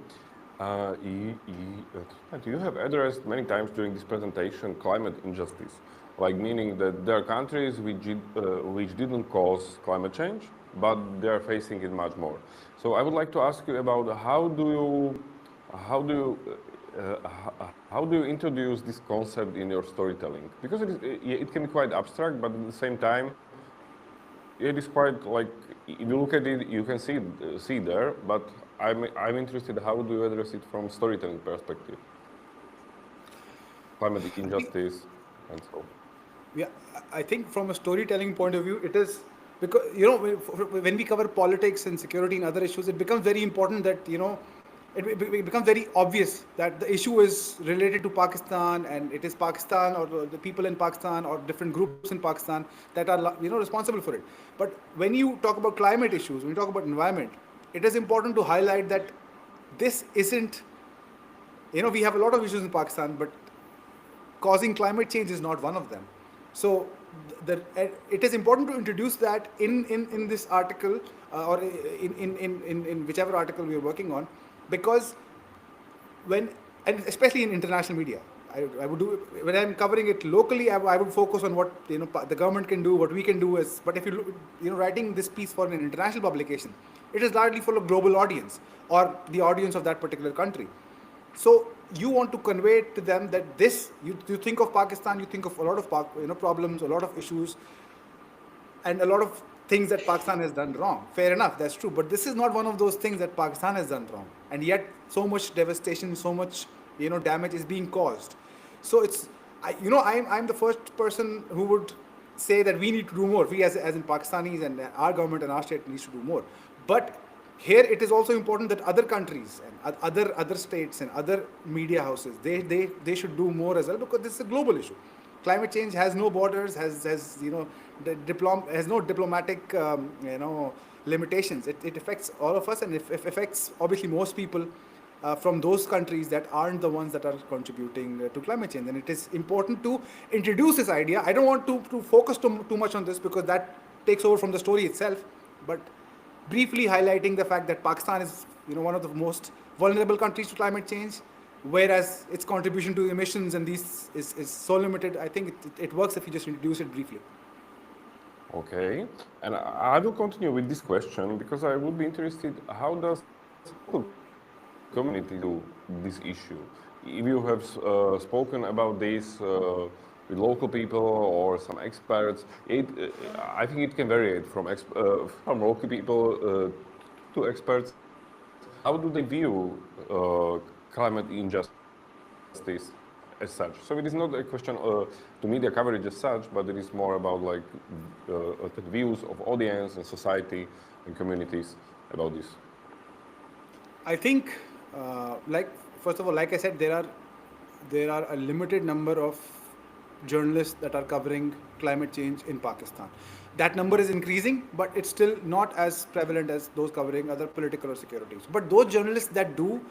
[SPEAKER 1] You have addressed many times during this presentation climate injustice, like meaning that there are countries which didn't cause climate change, but they are facing it much more. So I would like to ask you about how do you introduce this concept in your storytelling? Because it can be quite abstract, but at the same time, it is quite like, if you look at it, you can see there, but I'm interested, how do you address it from storytelling perspective? Climate injustice and so on.
[SPEAKER 2] Yeah, I think from a storytelling point of view, it is because, when we cover politics and security and other issues, it becomes very important that, it becomes very obvious that the issue is related to Pakistan, and it is Pakistan or the people in Pakistan or different groups in Pakistan that are, responsible for it. But when you talk about climate issues, when you talk about environment, it is important to highlight that this isn't, we have a lot of issues in Pakistan, but causing climate change is not one of them. So it is important to introduce that in this article, or in whichever article we are working on, because and especially in international media, I would do, when I'm covering it locally, I would focus on what the government can do, what we can do is. But if you look, writing this piece for an international publication, it is largely for a global audience or the audience of that particular country. So you want to convey to them that this, you think of Pakistan, you think of a lot of problems, a lot of issues, and a lot of things that Pakistan has done wrong. Fair enough, that's true. But this is not one of those things that Pakistan has done wrong, and yet so much devastation, so much damage is being caused. So I'm the first person who would say that we need to do more. We as in Pakistanis, and our government and our state needs to do more. But here it is also important that other countries and other states and other media houses, they should do more as well, because this is a global issue. Climate change has no borders, has no diplomatic limitations. It affects all of us, and it affects obviously most people from those countries that aren't the ones that are contributing to climate change. And it is important to introduce this idea. I don't want to focus too much on this, because that takes over from the story itself, but briefly highlighting the fact that Pakistan is one of the most vulnerable countries to climate change, whereas its contribution to emissions and these is so limited. I think it works if you just introduce it briefly.
[SPEAKER 1] Okay, and I will continue with this question, because I would be interested, how does local community do this issue? If you have spoken about this with local people or some experts, I think it can vary from local people to experts. How do they view climate injustice as such? So it is not a question to media coverage as such, but it is more about the views of audience and society and communities about this.
[SPEAKER 2] I think, first of all, like I said, there are a limited number of journalists that are covering climate change in Pakistan. That number is increasing, but it's still not as prevalent as those covering other political or security issues. But those journalists that do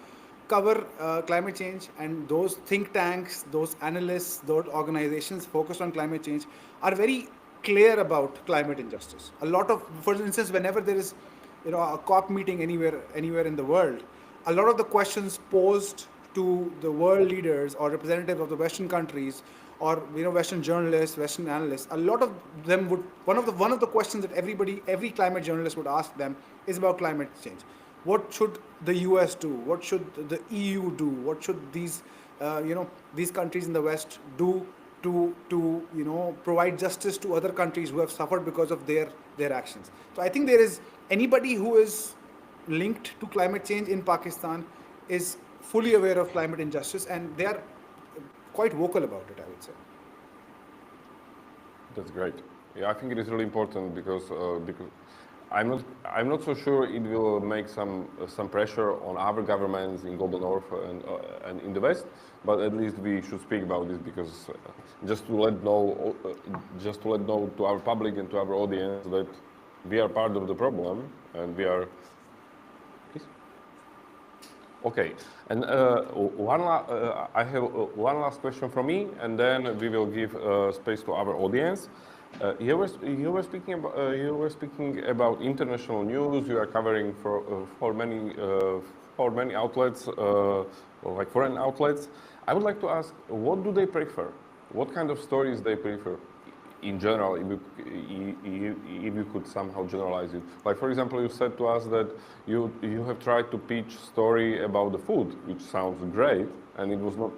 [SPEAKER 2] cover climate change, and those think tanks, those analysts, those organizations focused on climate change, are very clear about climate injustice. A lot of, for instance, whenever there is a COP meeting anywhere in the world, a lot of the questions posed to the world leaders or representatives of the Western countries, or Western journalists, Western analysts, a lot of them would, one of the questions that every climate journalist would ask them is about climate change. What should the US do? What should the EU do? What should these countries in the West do to provide justice to other countries who have suffered because of their actions? So I think there is, anybody who is linked to climate change in Pakistan is fully aware of climate injustice, and they are quite vocal about it, I would say.
[SPEAKER 1] That's great. Yeah, I think it is really important because I'm not so sure it will make some pressure on other governments in global north and in the west, but at least we should speak about this because just to let know to our public and to our audience that we are part of the problem and we are. Please? Okay, and I have one last question from me, and then we will give space to our audience. You were speaking about international news. You are covering for many outlets, like foreign outlets. I would like to ask, what do they prefer? What kind of stories they prefer? In general, if you could somehow generalize it. Like, for example, you said to us that you have tried to pitch story about the food, which sounds great, and it was not,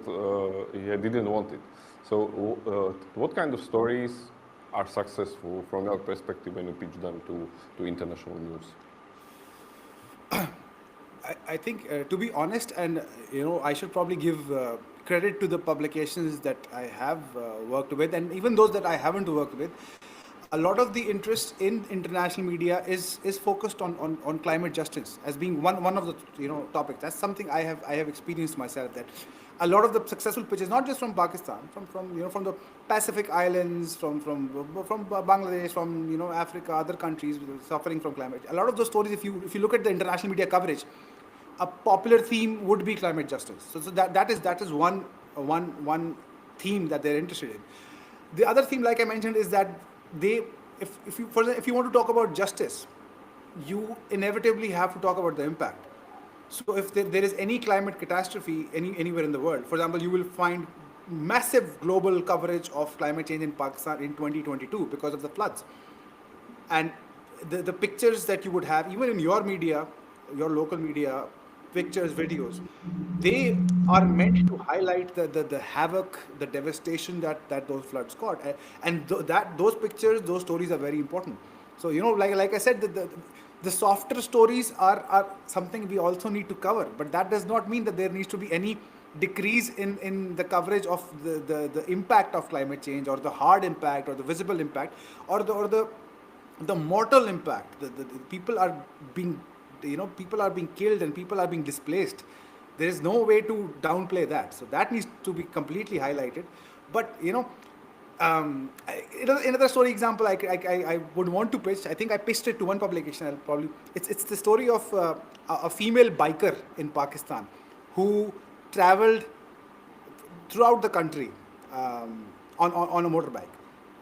[SPEAKER 1] he didn't want it. So what kind of stories are successful from your perspective when you pitch them to international news?
[SPEAKER 2] I think, to be honest, and I should probably give credit to the publications that I have worked with, and even those that I haven't worked with. A lot of the interest in international media is focused on climate justice as being one of the topics. That's something I have experienced myself. That a lot of the successful pitches, not just from Pakistan, from the Pacific Islands, from Bangladesh, from Africa, other countries suffering from climate. A lot of those stories, if you look at the international media coverage, a popular theme would be climate justice. So that is one theme that they're interested in. The other theme, like I mentioned, is that if you want to talk about justice, you inevitably have to talk about the impact. So if there is any climate catastrophe anywhere in the world, for example, you will find massive global coverage of climate change in Pakistan in 2022 because of the floods. And the pictures that you would have, even in your media, your local media, pictures, videos, they are meant to highlight the havoc, the devastation that those floods caused, and those pictures, those stories are very important. So like I said, the softer stories are something we also need to cover, but that does not mean that there needs to be any decrease in the coverage of the impact of climate change, or the hard impact, or the visible impact, or the mortal impact. The people are being killed and people are being displaced. There is no way to downplay that. So that needs to be completely highlighted. But another story example I would want to pitch. I think I pitched it to one publication. It's the story of a female biker in Pakistan who traveled throughout the country on a motorbike.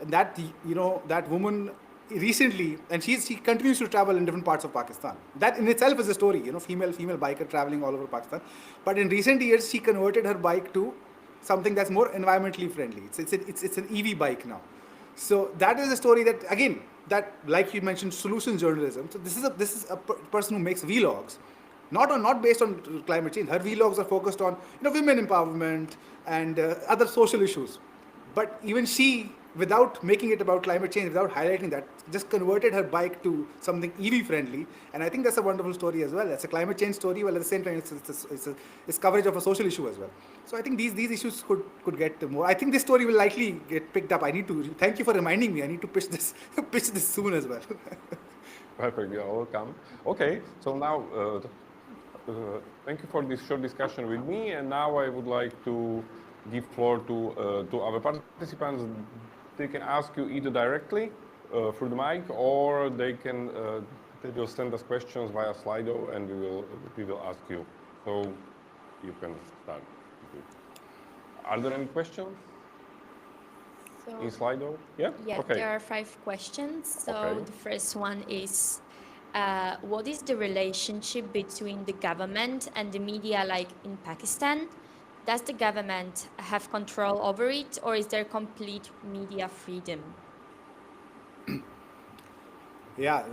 [SPEAKER 2] And that woman recently, and she continues to travel in different parts of Pakistan. That in itself is a story, female biker traveling all over Pakistan. But in recent years, she converted her bike to something that's more environmentally friendly. It's an EV bike now. So that is a story that, again, that, like you mentioned, solution journalism. So this is a person who makes vlogs, not based on climate change. Her vlogs are focused on women empowerment and other social issues. But even she, without making it about climate change, without highlighting that, just converted her bike to something EV friendly. And I think that's a wonderful story as well. That's a climate change story, while at the same time it's coverage of a social issue as well. So I think these issues could get more. I think this story will likely get picked up. Thank you for reminding me. I need to pitch this soon as well.
[SPEAKER 1] Perfect, you're welcome. Okay, so now thank you for this short discussion with me, and now I would like to give floor to our participants. They can ask you either directly through the mic, or they will send us questions via Slido, and we will ask you. So you can start. Are there any questions in Slido? Yeah. Okay.
[SPEAKER 3] There are 5 questions. So
[SPEAKER 1] Okay.
[SPEAKER 3] the first one is, what is the relationship between the government and the media, like in Pakistan? Does the government have control over it, or is there complete media freedom?
[SPEAKER 2] Yeah,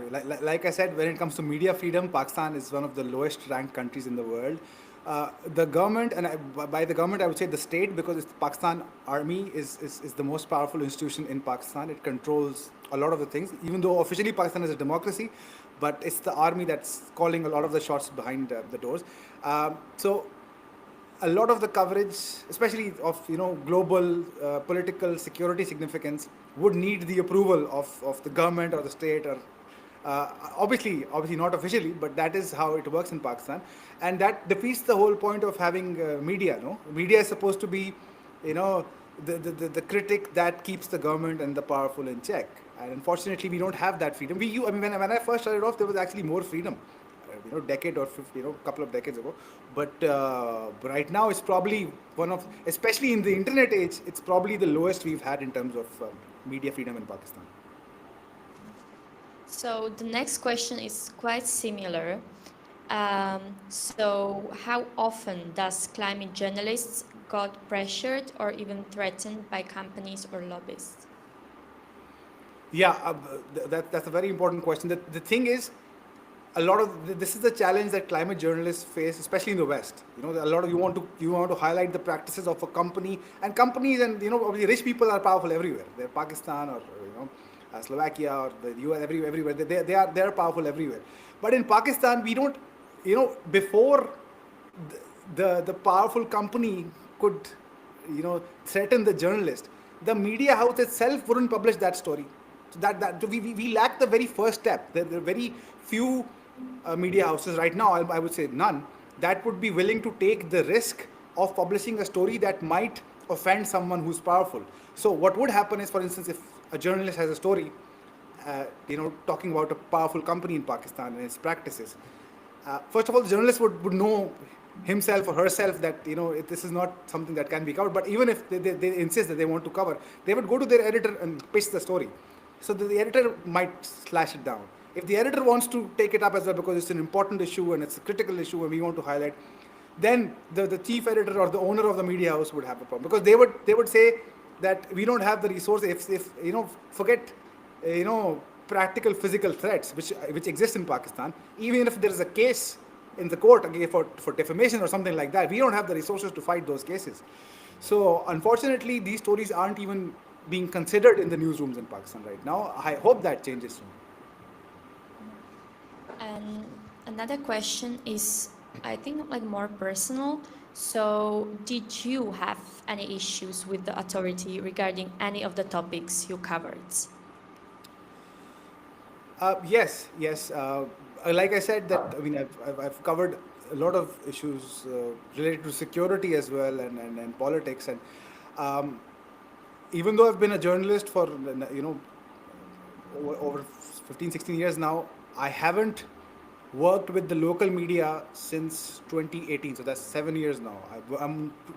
[SPEAKER 2] like I said, when it comes to media freedom, Pakistan is one of the lowest ranked countries in the world. The government, and by the government I would say the state, because it's the Pakistan Army is the most powerful institution in Pakistan. It controls a lot of the things, even though officially Pakistan is a democracy, but it's the army that's calling a lot of the shots behind the doors. So a lot of the coverage, especially of global political security significance, would need the approval of the government or the state, or obviously not officially, but that is how it works in Pakistan, and that defeats the whole point of having media. No, media is supposed to be, the critic that keeps the government and the powerful in check. And unfortunately, we don't have that freedom. I mean, when I first started off, there was actually more freedom, decade or 50, couple of decades ago. But right now, it's probably especially in the internet age, it's probably the lowest we've had in terms of media freedom in Pakistan.
[SPEAKER 3] So the next question is quite similar. So how often does climate journalists got pressured or even threatened by companies or lobbyists?
[SPEAKER 2] Yeah, that's a very important question. The thing is, this is the challenge that climate journalists face, especially in the West. A lot of you want to highlight the practices of a company, and companies, and obviously rich people are powerful everywhere. They're Pakistan, or Slovakia, or the US, everywhere. They are powerful everywhere. But in Pakistan, we don't. Before the powerful company could threaten the journalist, the media house itself wouldn't publish that story. So that we lack the very first step. There are very few media houses right now, I would say none, that would be willing to take the risk of publishing a story that might offend someone who's powerful. So what would happen is, for instance, if a journalist has a story, talking about a powerful company in Pakistan and its practices, first of all, the journalist would know himself or herself that this is not something that can be covered. But even if they insist that they want to cover, they would go to their editor and pitch the story. So the editor might slash it down. If the editor wants to take it up as well because it's an important issue and it's a critical issue and we want to highlight, then the chief editor or the owner of the media house would have a problem, because they would say that we don't have the resources. If forget practical physical threats which exist in Pakistan, even if there is a case in the court again for defamation or something like that, we don't have the resources to fight those cases. So unfortunately, these stories aren't even being considered in the newsrooms in Pakistan right now. I hope that changes soon.
[SPEAKER 3] And another question is, I think, like more personal. So, did you have any issues with the authority regarding any of the topics you covered?
[SPEAKER 2] Yes. Like I said, that I've covered a lot of issues related to security as well, and politics, and even though I've been a journalist for over 15-16 years now, I haven't worked with the local media since 2018. So that's 7 years now.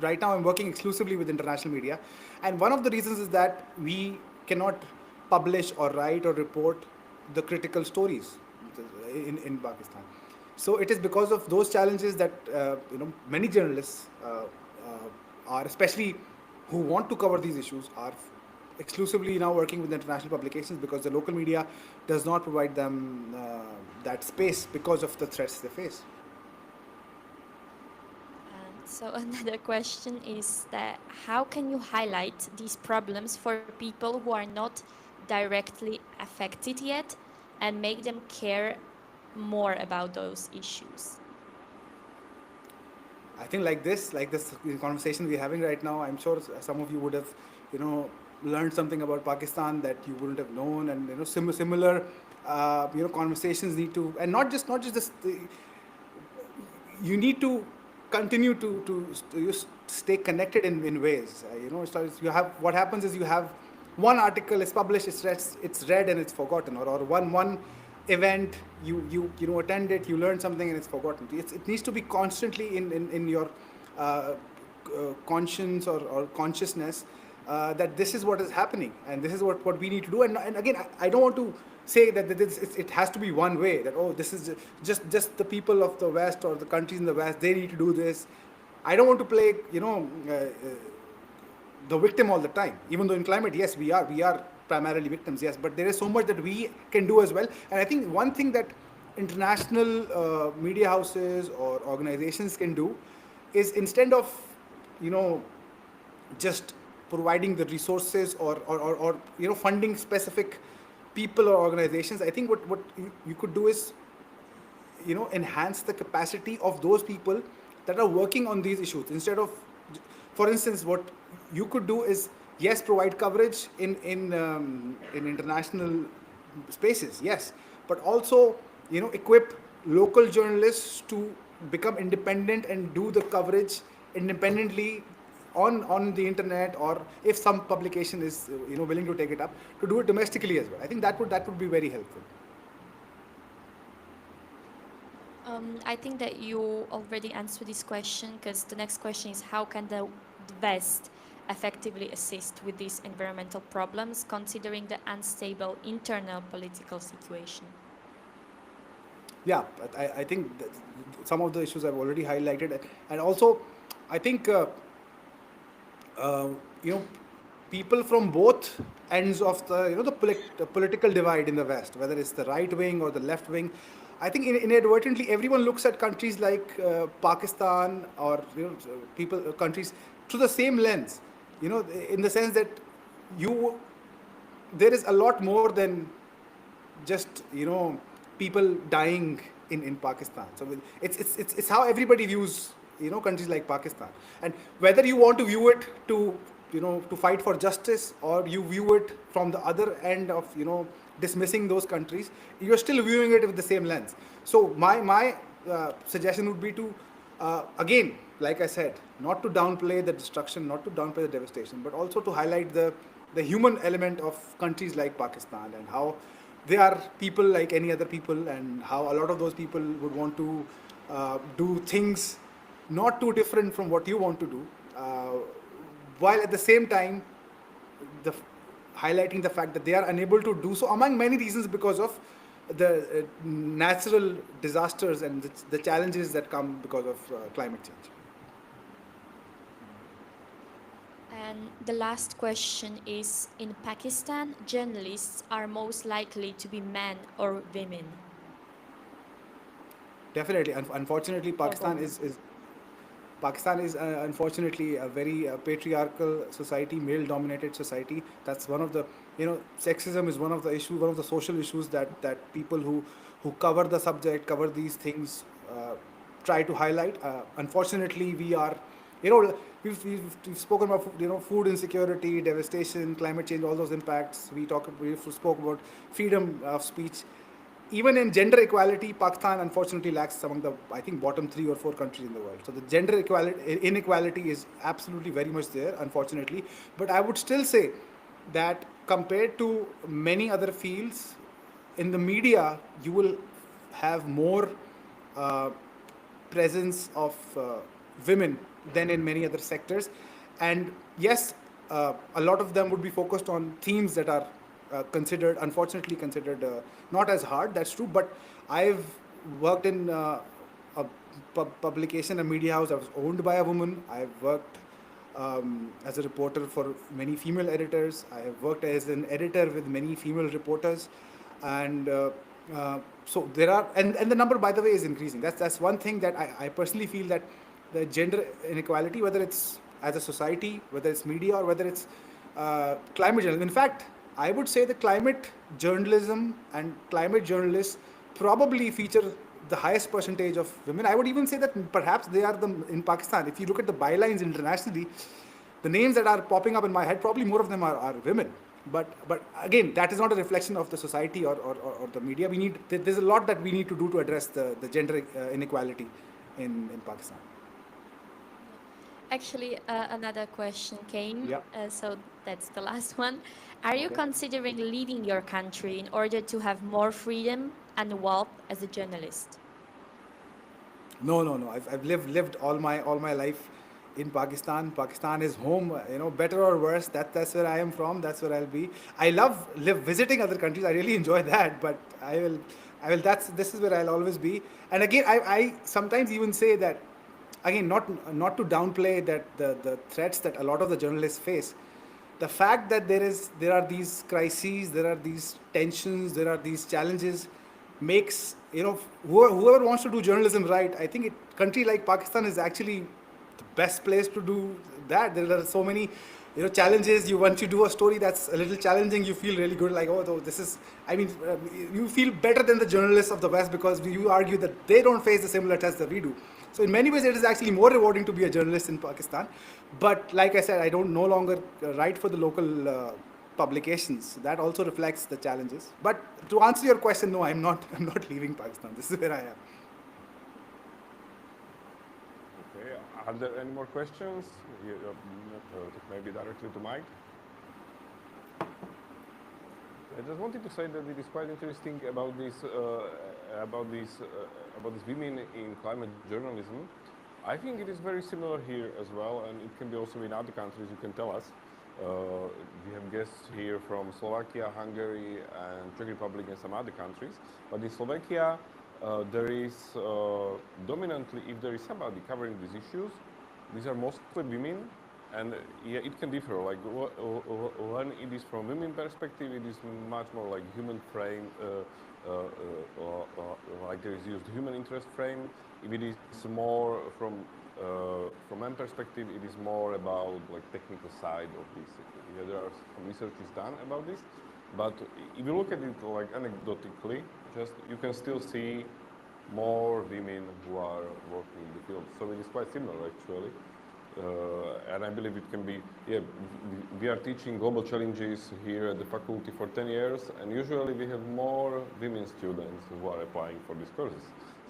[SPEAKER 2] Right now I'm working exclusively with international media, and one of the reasons is that we cannot publish or write or report the critical stories in Pakistan. So it is because of those challenges that many journalists are, especially who want to cover these issues, are exclusively now working with international publications, because the local media does not provide them that space because of the threats they face.
[SPEAKER 3] So another question is that how can you highlight these problems for people who are not directly affected yet and make them care more about those issues?
[SPEAKER 2] I think like this conversation we're having right now, I'm sure some of you would have, learned something about Pakistan that you wouldn't have known, and similar, conversations need to, and not just this. You need to continue to stay connected in ways. So you have, what happens is, you have one article is published, it's read and it's forgotten, or one event you attend it, you learn something and it's forgotten. It needs to be constantly in your conscience or consciousness, that this is what is happening and this is what we need to do. And again, I don't want to say that it has to be one way, that this is just the people of the West or the countries in the West, they need to do this. I don't want to play the victim all the time, even though in climate, yes, we are primarily victims, yes, but there is so much that we can do as well. And I think one thing that international media houses or organizations can do is, instead of just providing the resources or funding specific people or organizations, I think what you could do is enhance the capacity of those people that are working on these issues instead of, for instance, what you could do is, yes, provide coverage in international spaces, yes, but also, equip local journalists to become independent and do the coverage independently on the internet, or if some publication is willing to take it up, to do it domestically as well. I think that would be very helpful.
[SPEAKER 3] I think that you already answered this question, because the next question is, how can the West effectively assist with these environmental problems, considering the unstable internal political situation?
[SPEAKER 2] Yeah, but I think that some of the issues I've already highlighted, and also I think uh, you know people from both ends of the political divide in the West, whether it's the right wing or the left wing. I think inadvertently everyone looks at countries like Pakistan, or countries through the same lens, in the sense that you there is a lot more than just people dying in Pakistan. So it's how everybody views countries like Pakistan, and whether you want to view it to fight for justice, or you view it from the other end of dismissing those countries, you're still viewing it with the same lens. So my suggestion would be to again, like I said, not to downplay the destruction, not to downplay the devastation, but also to highlight the human element of countries like Pakistan, and how they are people like any other people, and how a lot of those people would want to do things not too different from what you want to do, while at the same time the highlighting the fact that they are unable to do so, among many reasons, because of the natural disasters and the challenges that come because of climate change.
[SPEAKER 3] And the last question is, in Pakistan, journalists are most likely to be men or women?
[SPEAKER 2] Definitely. Unfortunately,
[SPEAKER 3] Or both?
[SPEAKER 2] Pakistan is unfortunately a very patriarchal society, male-dominated society. That's one of the, sexism is one of the issues, one of the social issues that people who cover the subject, cover these things, try to highlight. Unfortunately, we are, you know, we've spoken about food insecurity, devastation, climate change, all those impacts. We spoke about freedom of speech. Even in gender equality, Pakistan unfortunately lacks among the, I think, bottom 3 or 4 countries in the world. So the gender inequality is absolutely very much there, unfortunately. But I would still say that compared to many other fields, in the media, you will have more uh, presence of women than in many other sectors. And yes, a lot of them would be focused on themes that are unfortunately considered not as hard. That's true. But I've worked in a publication, a media house that was owned by a woman. I've worked as a reporter for many female editors. I have worked as an editor with many female reporters, and so there are, and the number, by the way, is increasing. That's one thing that I personally feel, that the gender inequality, whether it's as a society, whether it's media, or whether it's climate journalism. In fact, I would say the climate journalism and climate journalists probably feature the highest percentage of women. I would even say that perhaps they are in Pakistan. If you look at the bylines internationally, the names that are popping up in my head, probably more of them are women. But again, that is not a reflection of the society or the media. There's a lot that we need to do to address the gender inequality in Pakistan.
[SPEAKER 3] Actually, another question came,
[SPEAKER 2] Yeah.
[SPEAKER 3] so that's the last one. Are you
[SPEAKER 2] Okay.
[SPEAKER 3] considering leaving your country in order to have more freedom and wealth as a journalist?
[SPEAKER 2] No. I've lived all my life in Pakistan. Pakistan is home. Better or worse, that's where I am from. That's where I'll be. I love visiting other countries. I really enjoy that. But I will. This is where I'll always be. And again, I sometimes even say that, again, not to downplay that the threats that a lot of the journalists face. The fact that there are these crises, there are these tensions, there are these challenges, makes whoever wants to do journalism right, I think country like Pakistan is actually the best place to do that. There are so many challenges. You once you do a story that's a little challenging, you feel really good, like, oh, this is, I mean, you feel better than the journalists of the West because you argue that they don't face the similar tests that we do. So in many ways, it is actually more rewarding to be a journalist in Pakistan. But like I said, I don't no longer write for the local publications. That also reflects the challenges. But to answer your question, no, I'm not. I'm not leaving Pakistan. This is where I am.
[SPEAKER 1] Okay. Are there any more questions? Maybe directly to Mike. I just wanted to say that it is quite interesting about these women in climate journalism. I think it is very similar here as well, and it can be also in other countries. You can tell us. We have guests here from Slovakia, Hungary, and Czech Republic, and some other countries. But in Slovakia, there is dominantly, if there is somebody covering these issues, these are mostly women. And yeah, it can differ. Like when it is from women perspective, it is much more like human frame, like there is used human interest frame. If it is more from men perspective, it is more about like technical side of this. Yeah, there are some research is done about this, but if you look at it like anecdotically, just you can still see more women who are working in the field. So it is quite similar actually. And I believe it can be, yeah, we are teaching global challenges here at the faculty for 10 years, and usually we have more women students who are applying for these courses.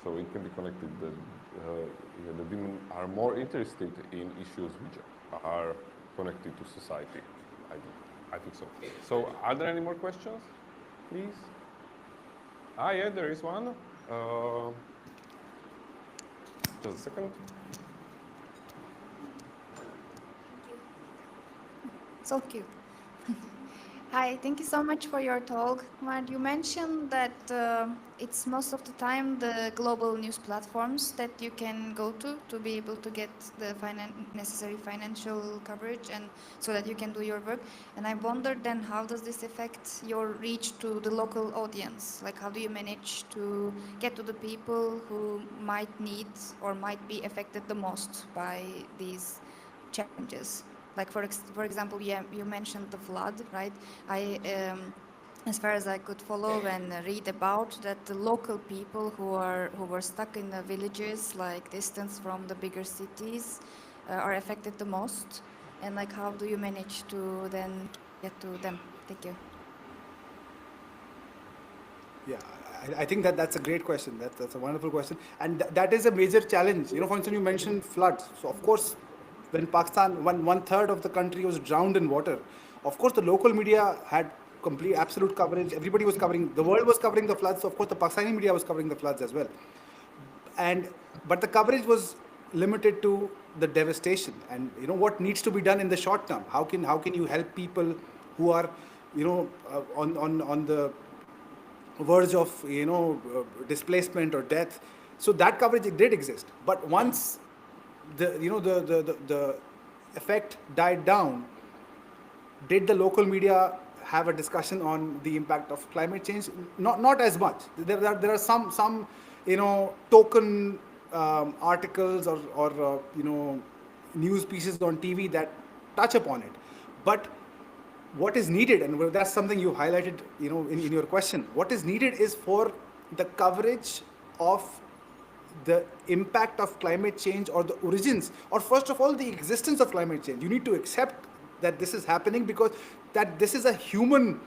[SPEAKER 1] So it can be connected that the women are more interested in issues which are connected to society. I think so. So are there any more questions, please? Yeah, there is one. Just a second.
[SPEAKER 4] So cute. Hi, thank you so much for your talk. Mark, you mentioned that it's most of the time the global news platforms that you can go to be able to get the necessary financial coverage and so that you can do your work. And I wondered then how does this affect your reach to the local audience? Like how do you manage to get to the people who might need or might be affected the most by these challenges? Like for example, you mentioned the flood, right? As far as I could follow and read about that, the local people who were stuck in the villages, like distance from the bigger cities, are affected the most. And like, how do you manage to then get to them? Thank you.
[SPEAKER 2] Yeah, I think that's a great question. That's a wonderful question, and that is a major challenge. For instance, you mentioned floods. So of course, when Pakistan, one third of the country was drowned in water, of course the local media had complete absolute coverage. Everybody was covering, the world was covering the floods. So of course the Pakistani media was covering the floods as well. But the coverage was limited to the devastation and what needs to be done in the short term. How can you help people who are on the verge of displacement or death? So that coverage did exist, but once the effect died down, did the local media have a discussion on the impact of climate change? Not as much. There are some token articles or news pieces on TV that touch upon it, but what is needed, and that's something you highlighted in your question, what is needed is for the coverage of the impact of climate change or the origins, or first of all the existence of climate change. You need to accept that this is happening because that this is a human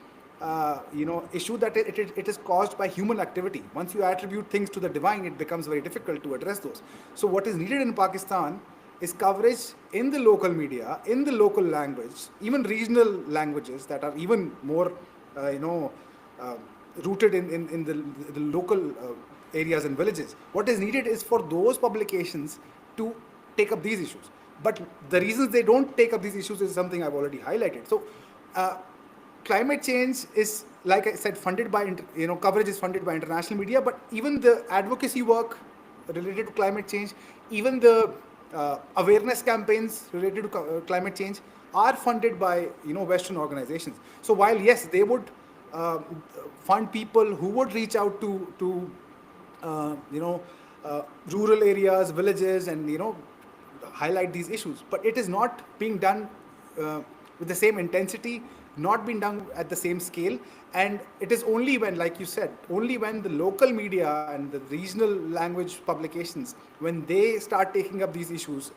[SPEAKER 2] issue, that it is caused by human activity. Once you attribute things to the divine, it becomes very difficult to address those. So what is needed in Pakistan is coverage in the local media, in the local language, even regional languages that are even more rooted in the local areas and villages. What is needed is for those publications to take up these issues. But the reasons they don't take up these issues is something I've already highlighted. So climate change is, like I said, funded by, coverage is funded by international media, but even the advocacy work related to climate change, even the awareness campaigns related to climate change are funded by, Western organizations. So while, yes, they would fund people who would reach out to rural areas, villages, and highlight these issues, but it is not being done with the same intensity, not being done at the same scale. And it is only when, like you said, only when the local media and the regional language publications, when they start taking up these issues,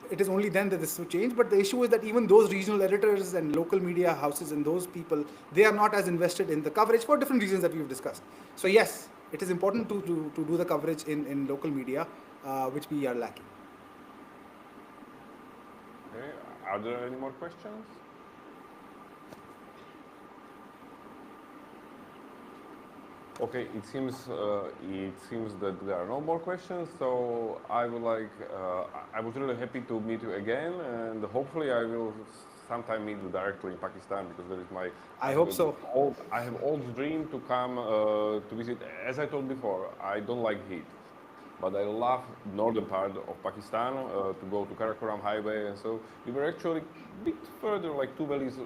[SPEAKER 2] it is only then that this will change. But the issue is that even those regional editors and local media houses and those people, they are not as invested in the coverage for different reasons that we've discussed. So yes, it is important to do the coverage in local media, which we are lacking.
[SPEAKER 1] Okay. Are there any more questions? Okay, it seems that there are no more questions. So I was really happy to meet you again, and hopefully I will sometime meet you directly in Pakistan, because that is my.
[SPEAKER 2] I hope so.
[SPEAKER 1] I have old dream to come to visit. As I told before, I don't like heat, but I love northern part of Pakistan, to go to Karakoram Highway, and so we were actually a bit further, like 2 valleys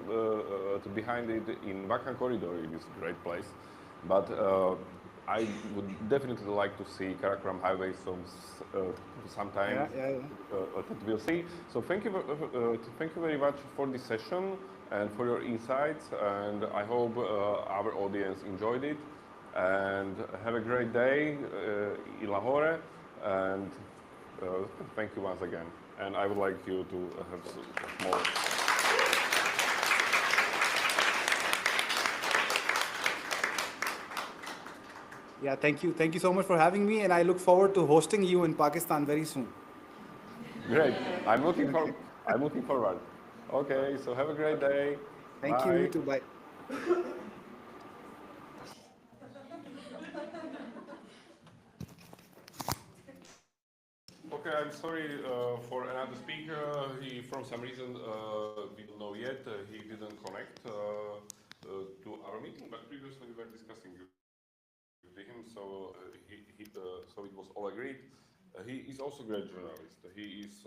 [SPEAKER 1] behind it in Vakhan Corridor. It is a great place, but I would definitely like to see Karakoram Highway sometime. That we'll see. So thank you very much for this session and for your insights, and I hope our audience enjoyed it. And have a great day in Lahore, and thank you once again. And I would like you to have some more.
[SPEAKER 2] Yeah, thank you. Thank you so much for having me, and I look forward to hosting you in Pakistan very soon.
[SPEAKER 1] Great. I'm looking forward. Okay, so have a great day.
[SPEAKER 2] Thank you, you too. Bye.
[SPEAKER 1] Okay, I'm sorry for another speaker. He, from some reason, we don't know yet, he didn't connect to our meeting, but previously we were discussing with him, so so it was all agreed. He is also a great journalist. He is